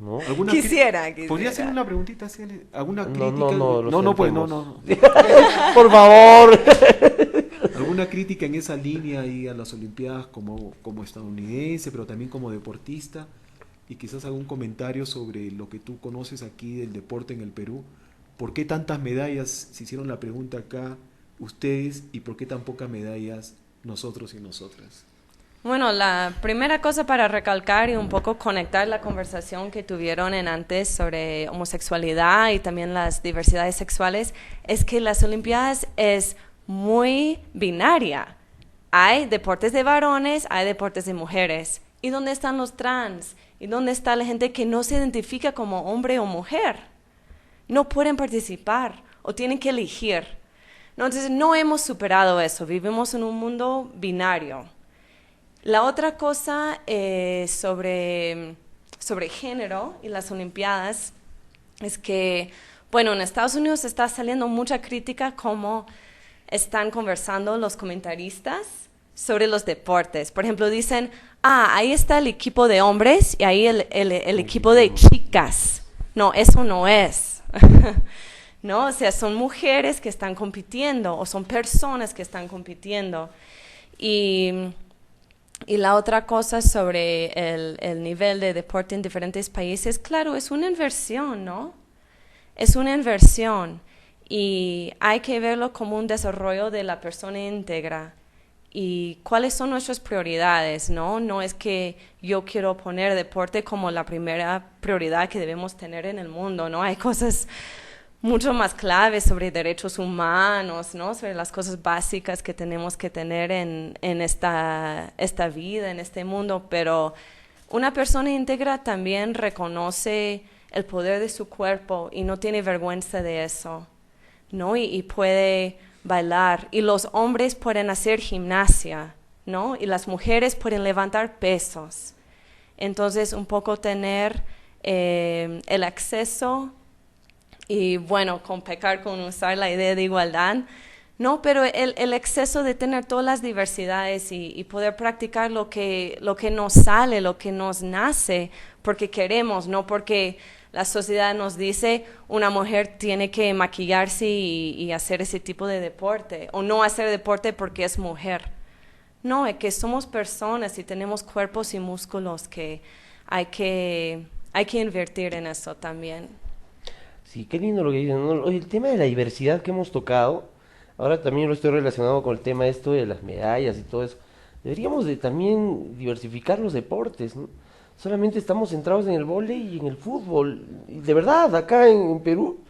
¿no? Quisiera. ¿Podría hacer una preguntita? ¿Así, ¿alguna No, crítica? no, pues, sentemos. no. Por favor. ¿Alguna crítica en esa línea ahí a las Olimpiadas como estadounidense, pero también como deportista? Y quizás algún comentario sobre lo que tú conoces aquí del deporte en el Perú. ¿Por qué tantas medallas? Se hicieron la pregunta acá ustedes, y ¿por qué tan pocas medallas nosotros y nosotras? Bueno, la primera cosa para recalcar y un poco conectar la conversación que tuvieron en antes sobre homosexualidad y también las diversidades sexuales es que las Olimpiadas es muy binaria. Hay deportes de varones, hay deportes de mujeres. ¿Y dónde están los trans? ¿Y dónde está la gente que no se identifica como hombre o mujer? No pueden participar o tienen que elegir. No, entonces no hemos superado eso, vivimos en un mundo binario. La otra cosa sobre género y las Olimpiadas es que, bueno, en Estados Unidos está saliendo mucha crítica como están conversando los comentaristas sobre los deportes. Por ejemplo, dicen, ahí está el equipo de hombres y ahí el equipo de chicas. No, eso no es. ¿No? O sea, son mujeres que están compitiendo o son personas que están compitiendo. Y la otra cosa sobre el nivel de deporte en diferentes países, claro, es una inversión, ¿no? Es una inversión y hay que verlo como un desarrollo de la persona íntegra. Y cuáles son nuestras prioridades, ¿no? No es que yo quiero poner deporte como la primera prioridad que debemos tener en el mundo, ¿no? Hay cosas mucho más claves sobre derechos humanos, ¿no? Sobre las cosas básicas que tenemos que tener en esta vida, en este mundo, pero una persona íntegra también reconoce el poder de su cuerpo y no tiene vergüenza de eso, ¿no? Y puede bailar, y los hombres pueden hacer gimnasia, ¿no? Y las mujeres pueden levantar pesos. Entonces, un poco tener el acceso y, bueno, con pecar con usar la idea de igualdad, no, pero el exceso de tener todas las diversidades y poder practicar lo que nos sale, lo que nos nace, porque queremos, no porque la sociedad nos dice una mujer tiene que maquillarse y hacer ese tipo de deporte, o no hacer deporte porque es mujer. No, es que somos personas y tenemos cuerpos y músculos que hay que invertir en eso también. Sí, qué lindo lo que dicen, ¿no? Oye, el tema de la diversidad que hemos tocado, ahora también lo estoy relacionado con el tema esto de las medallas y todo eso. Deberíamos de también diversificar los deportes, ¿no? Solamente estamos centrados en el vóley y en el fútbol. Y de verdad, acá en Perú,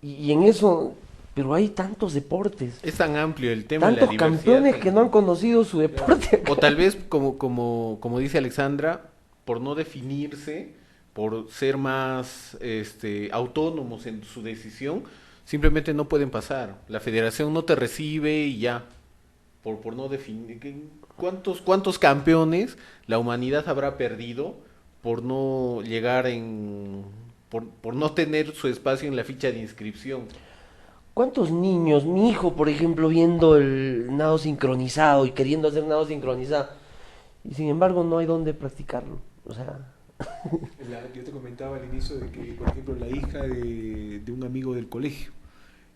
y en eso, pero hay tantos deportes. Es tan amplio el tema de la Tantos diversidad. campeones que no han conocido su deporte. O tal vez, como dice Alexandra, por no definirse, por ser más autónomos en su decisión, simplemente no pueden pasar. La federación no te recibe y ya, por no definir. ¿Cuántos campeones la humanidad habrá perdido por no llegar por no tener su espacio en la ficha de inscripción? ¿Cuántos niños, mi hijo, por ejemplo, viendo el nado sincronizado y queriendo hacer nado sincronizado, y sin embargo no hay dónde practicarlo? O sea... Yo te comentaba al inicio de que, por ejemplo, la hija de un amigo del colegio,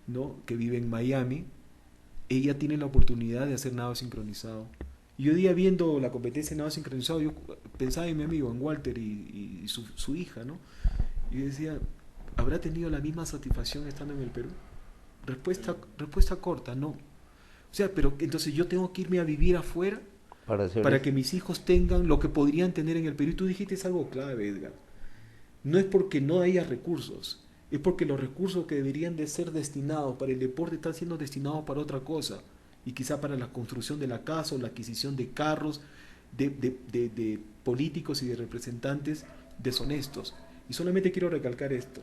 ¿no? Que vive en Miami, ella tiene la oportunidad de hacer nado sincronizado. Y yo día viendo la competencia de nado sincronizado, yo pensaba en mi amigo, en Walter y su hija, ¿no? Y decía, ¿habrá tenido la misma satisfacción estando en el Perú? Respuesta corta, no. O sea, pero entonces yo tengo que irme a vivir afuera para que mis hijos tengan lo que podrían tener en el Perú. Y tú dijiste algo clave, Edgar. No es porque no haya recursos, es porque los recursos que deberían de ser destinados para el deporte están siendo destinados para otra cosa. Y quizá para la construcción de la casa o la adquisición de carros, de políticos y de representantes deshonestos. Y solamente quiero recalcar esto.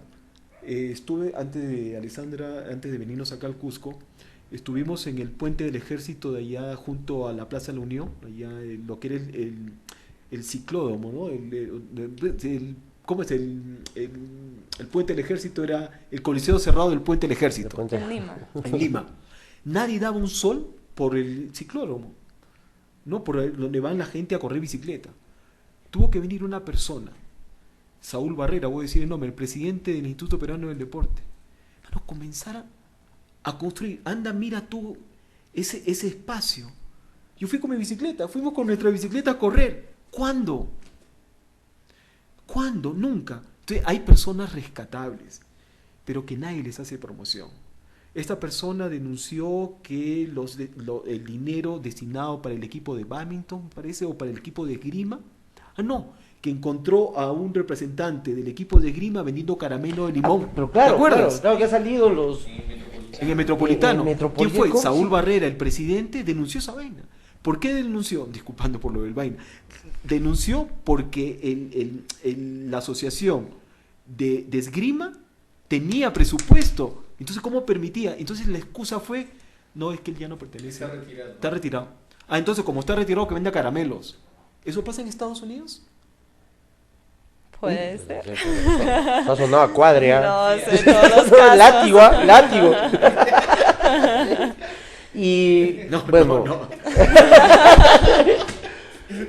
Estuve, antes de venirnos acá al Cusco, estuvimos en el puente del ejército de allá junto a la Plaza de la Unión, allá lo que era el ciclódromo, ¿no? ¿Cómo es? El puente del ejército era el coliseo cerrado del puente del ejército. En Lima. En Lima. Nadie daba un sol por el ciclódromo, ¿no? Por donde van la gente a correr bicicleta. Tuvo que venir una persona, Saúl Barrera, voy a decir el nombre, el presidente del Instituto Peruano del Deporte, para comenzar a construir. Anda, mira tú ese espacio. Yo fui con mi bicicleta, fuimos con nuestra bicicleta a correr. ¿Cuándo? Nunca. Entonces, hay personas rescatables, pero que nadie les hace promoción. Esta persona denunció que el dinero destinado para el equipo de bádminton, parece, o para el equipo de esgrima, que encontró a un representante del equipo de esgrima vendiendo caramelo de limón. Pero claro, ¿te acuerdas? Claro, que ha salido En el Metropolitano. ¿Quién fue? ¿Cómo? Saúl Barrera, el presidente, denunció esa vaina. ¿Por qué denunció? Disculpando por lo del vaina. Denunció porque la asociación de esgrima tenía presupuesto. Entonces, ¿cómo permitía? Entonces la excusa fue, no, es que él ya no pertenece. Está retirado. Entonces, como está retirado, que venda caramelos. ¿Eso pasa en Estados Unidos? Puede ser. Ha sonado a cuadre, No sé, todos los casos. Látigo. Y No, bueno, no.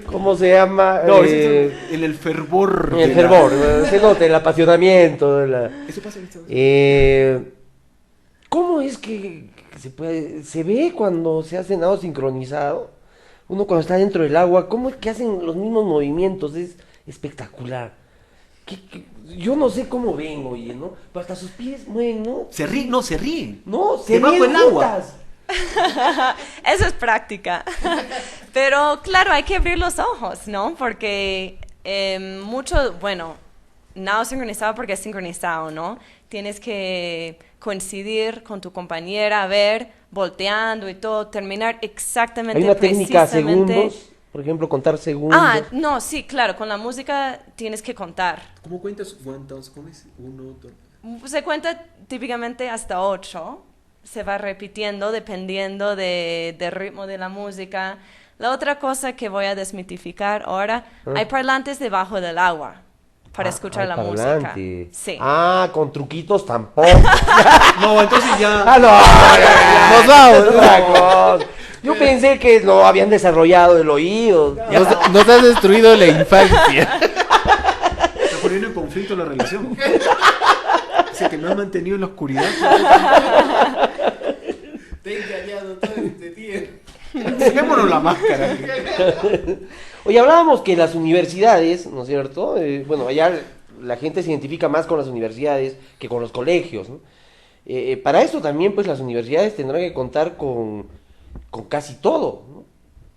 ¿Cómo se llama? No, el fervor. El fervor, se nota el apasionamiento. Eso pasa en Estados ¿Cómo es que se ve cuando se hace nado sincronizado? Uno cuando está dentro del agua, ¿cómo es que hacen los mismos movimientos? Es espectacular. Yo no sé cómo ven, oye, ¿no? Pero hasta sus pies mueven, ¿no? Se ríe, no, se ríen. No, se Debajo ríen del agua. juntas. Eso es práctica. Pero claro, hay que abrir los ojos, ¿no? Porque nado sincronizado porque es sincronizado, ¿no? Tienes que coincidir con tu compañera, ver, volteando y todo, terminar exactamente, Hay una técnica a precisamente. segundos, por ejemplo, contar segundos. Ah, no, sí, claro, con la música tienes que contar. ¿Cómo cuentas cuántos? ¿Cómo es? 1, 2. Se cuenta típicamente hasta 8. Se va repitiendo dependiendo del ritmo de la música. La otra cosa que voy a desmitificar ahora, hay parlantes debajo del agua para escuchar hay la parlante. música. Sí. Ah, con truquitos tampoco. No, entonces ya. Nos vamos. Yo pensé que no habían desarrollado el oído. Nos has destruido la infancia. Está poniendo en conflicto la relación. Dice que no has mantenido en la oscuridad. Te he engañado todo este tiempo. Dejémonos la máscara. Oye, hablábamos que las universidades, ¿no es cierto? Bueno, allá la gente se identifica más con las universidades que con los colegios, ¿no? Para eso también, pues, las universidades tendrán que contar con casi todo, ¿no?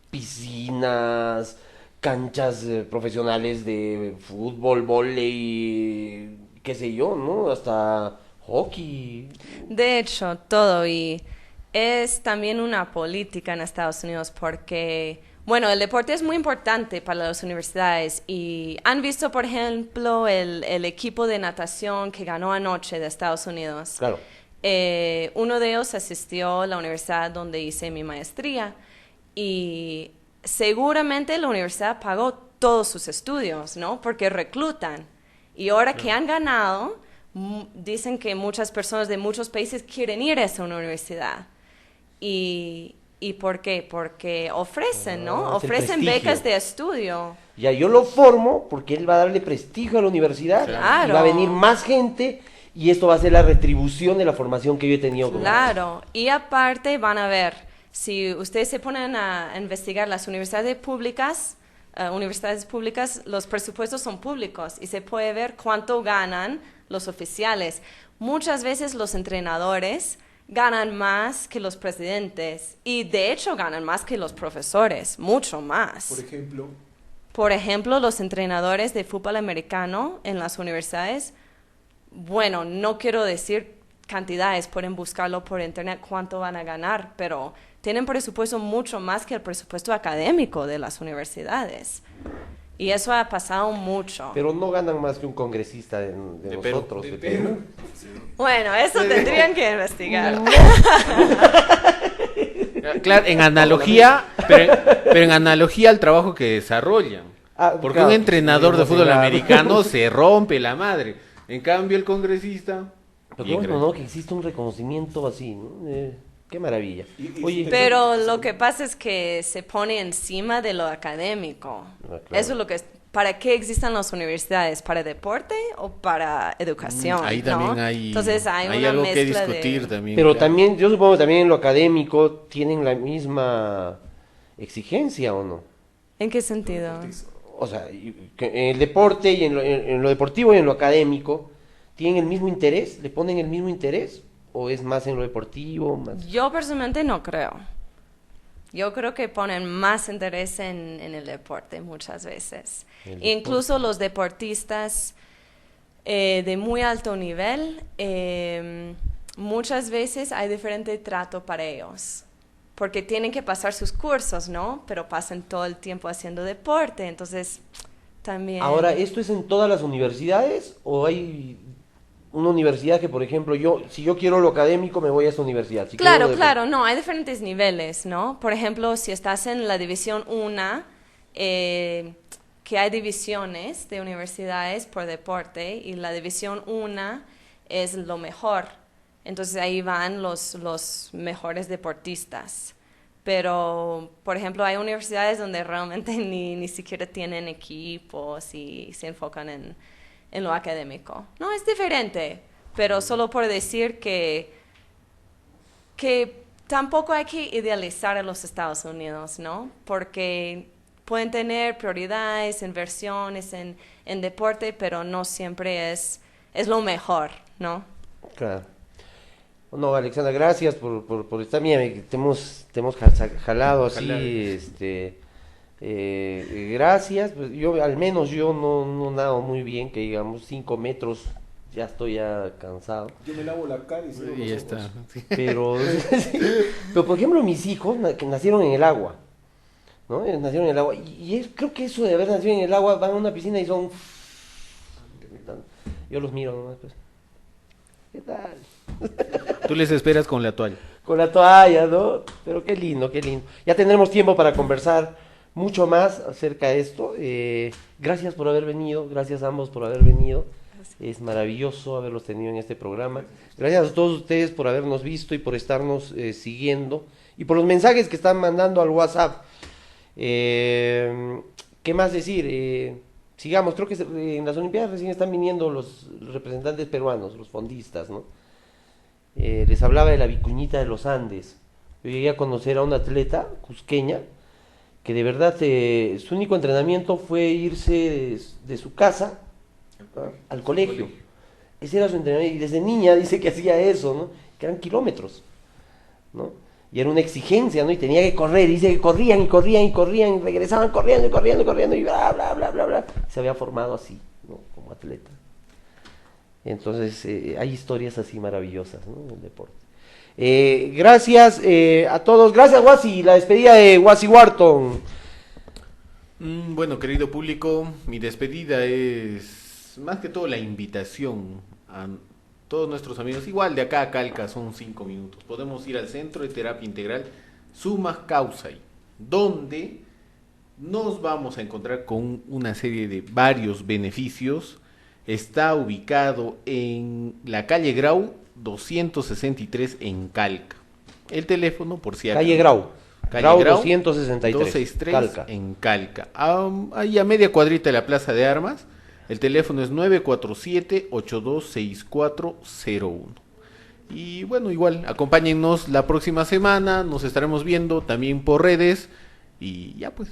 Piscinas, canchas profesionales de fútbol, vóley, qué sé yo, ¿no? Hasta hockey. De hecho, todo. Y es también una política en Estados Unidos porque, bueno, el deporte es muy importante para las universidades. Y han visto, por ejemplo, el equipo de natación que ganó anoche de Estados Unidos. Claro. Uno de ellos asistió a la universidad donde hice mi maestría y seguramente la universidad pagó todos sus estudios, ¿no? Porque reclutan. Y ahora que han ganado, dicen que muchas personas de muchos países quieren ir a esa universidad. ¿Y por qué? Porque ofrecen, ¿no? Es el Ofrecen prestigio. becas de estudio. Ya yo lo formo porque él va a darle prestigio a la universidad. Claro. Y va a venir más gente y esto va a ser la retribución de la formación que yo he tenido. Claro, y aparte van a ver, si ustedes se ponen a investigar las universidades públicas, los presupuestos son públicos y se puede ver cuánto ganan los oficiales. Muchas veces los entrenadores ganan más que los presidentes y de hecho ganan más que los profesores, mucho más. Por ejemplo, los entrenadores de fútbol americano en las universidades, bueno, no quiero decir cantidades, pueden buscarlo por internet cuánto van a ganar, pero tienen presupuesto mucho más que el presupuesto académico de las universidades. Y eso ha pasado mucho. Pero no ganan más que un congresista de nosotros. De de Perú. Bueno, eso tendrían que investigar. Claro, en analogía, pero en analogía al trabajo que desarrollan. Porque claro, un entrenador de fútbol emocionado. americano se rompe la madre. En cambio, el congresista. Pero bien bueno, gracias. ¿no? Que existe un reconocimiento así, ¿no? Qué maravilla. Oye, Pero lo que pasa es que se pone encima de lo académico. Claro. Eso es lo que ¿para qué existen las universidades? ¿Para deporte o para educación? Ahí ¿no? también hay, Entonces hay una algo que mezcla discutir de... también. pero claro. también, yo supongo que también en lo académico tienen la misma exigencia, ¿o no? ¿En qué sentido? O sea, que en el deporte y en lo deportivo y en lo académico, ¿tienen el mismo interés? ¿Le ponen el mismo interés? ¿O es más en lo deportivo? Más... Yo personalmente no creo. Yo creo que ponen más interés en el deporte muchas veces. Incluso los deportistas de muy alto nivel, muchas veces hay diferente trato para ellos. Porque tienen que pasar sus cursos, ¿no? Pero pasan todo el tiempo haciendo deporte, entonces también... Ahora, ¿esto es en todas las universidades o hay una universidad que, por ejemplo, si yo quiero lo académico, me voy a esa universidad? Si quiero Claro, lo claro, no, hay diferentes niveles, ¿no? Por ejemplo, si estás en la división 1, que hay divisiones de universidades por deporte, y la división 1 es lo mejor. Entonces ahí van los mejores deportistas. pero, por ejemplo, hay universidades donde realmente ni siquiera tienen equipos y se enfocan en lo académico. No, es diferente, pero solo por decir que tampoco hay que idealizar a los Estados Unidos, ¿no? Porque pueden tener prioridades, inversiones en deporte, pero no siempre es lo mejor, Claro. No, Alexandra, gracias por estar. Mira, te hemos jalado así, gracias. Pues al menos yo no nado muy bien, que digamos 5 metros, ya estoy cansado. Yo me lavo la cara y ya está. Sí. Pero, pero por ejemplo, mis hijos que nacieron en el agua, ¿no? Nacieron en el agua. Creo que eso de haber nacido en el agua, van a una piscina y son... Yo los miro nomás, pues. ¿Qué tal? Tú les esperas con la toalla. Con la toalla, ¿no? Pero qué lindo, qué lindo. Ya tendremos tiempo para conversar mucho más acerca de esto. Gracias por haber venido, gracias a ambos por haber venido. Es maravilloso haberlos tenido en este programa. Gracias a todos ustedes por habernos visto y por estarnos siguiendo. Y por los mensajes que están mandando al WhatsApp. ¿Qué más decir? Sigamos, creo que en las Olimpiadas recién están viniendo los representantes peruanos, los fondistas, ¿no? Les hablaba de la Vicuñita de los Andes. Yo llegué a conocer a una atleta cusqueña que de verdad su único entrenamiento fue irse de su casa al colegio. Ese era su entrenamiento, y desde niña dice que hacía eso, ¿no? Que eran kilómetros, ¿no? Y era una exigencia, ¿no? Y tenía que correr, y dice que corrían, y regresaban corriendo, y bla, bla, bla, bla, bla. Se había formado así, ¿no? Como atleta. Entonces, hay historias así maravillosas, ¿no? En el deporte. Gracias a todos. Gracias, Wasi. La despedida de Wasi Wharton. Bueno, querido público, mi despedida es más que todo la invitación a todos nuestros amigos. Igual de acá a Calca son 5 minutos. Podemos ir al Centro de Terapia Integral Summa Causai, donde nos vamos a encontrar con una serie de varios beneficios. Está ubicado en la calle Grau 263 en Calca. El teléfono, por si acaso. Calle Grau. Grau 263. 263 Calca. en Calca. Ahí a media cuadrita de la Plaza de Armas. El teléfono es 947-826401. Y bueno, igual, acompáñennos la próxima semana. Nos estaremos viendo también por redes. Y ya pues,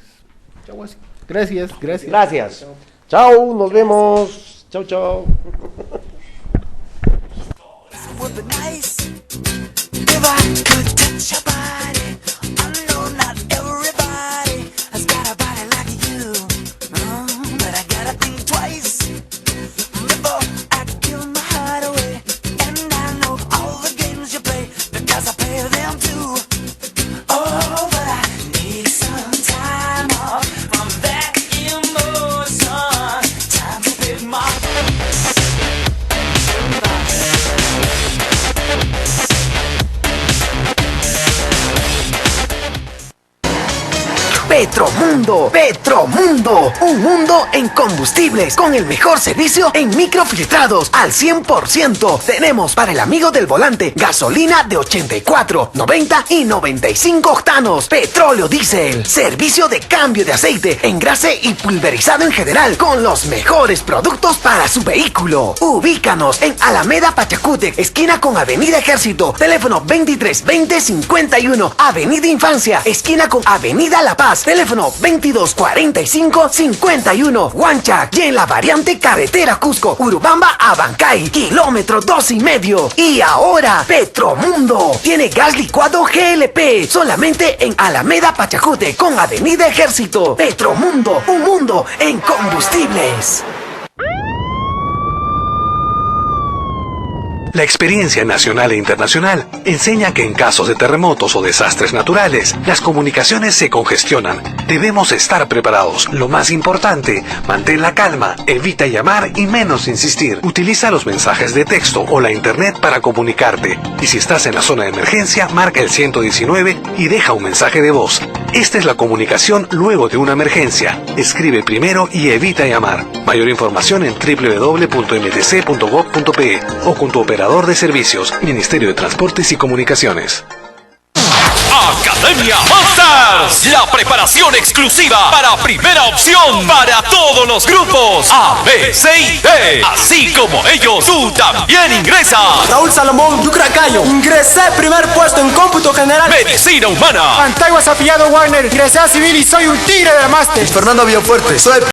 chau así. Gracias. Gracias. Chao, nos vemos. Chau. Petromundo, un mundo en combustibles con el mejor servicio en microfiltrados al 100%. Tenemos para el amigo del volante gasolina de 84, 90 y 95 octanos, petróleo diésel, servicio de cambio de aceite, engrase y pulverizado en general con los mejores productos para su vehículo. Ubícanos en Alameda Pachacútec, esquina con Avenida Ejército, teléfono 23 20 51, Avenida Infancia, esquina con Avenida La Paz, teléfono 22 45 51, Huanchac, y en la variante carretera Cusco, Urubamba a Bancay, kilómetro 2,5. Y ahora, Petromundo tiene gas licuado GLP, solamente en Alameda Pachacútec con Avenida Ejército. Petromundo, un mundo en combustibles. La experiencia nacional e internacional enseña que en casos de terremotos o desastres naturales, las comunicaciones se congestionan. Debemos estar preparados. Lo más importante, mantén la calma, evita llamar y menos insistir. Utiliza los mensajes de texto o la internet para comunicarte. Y si estás en la zona de emergencia, marca el 119 y deja un mensaje de voz. Esta es la comunicación luego de una emergencia. Escribe primero y evita llamar. Mayor información en www.mtc.gov.pe o con tu operador de servicios, Ministerio de Transportes y Comunicaciones. Academia Masters, la preparación exclusiva para primera opción para todos los grupos A, B, C y D. Así como ellos, tú también ingresas. Raúl Salomón, Yucracayo. Ingresé primer puesto en cómputo general. Medicina humana. Antaguas afiliado Warner. Ingresé a civil y soy un tigre de la máster. Fernando Villafuerte, soy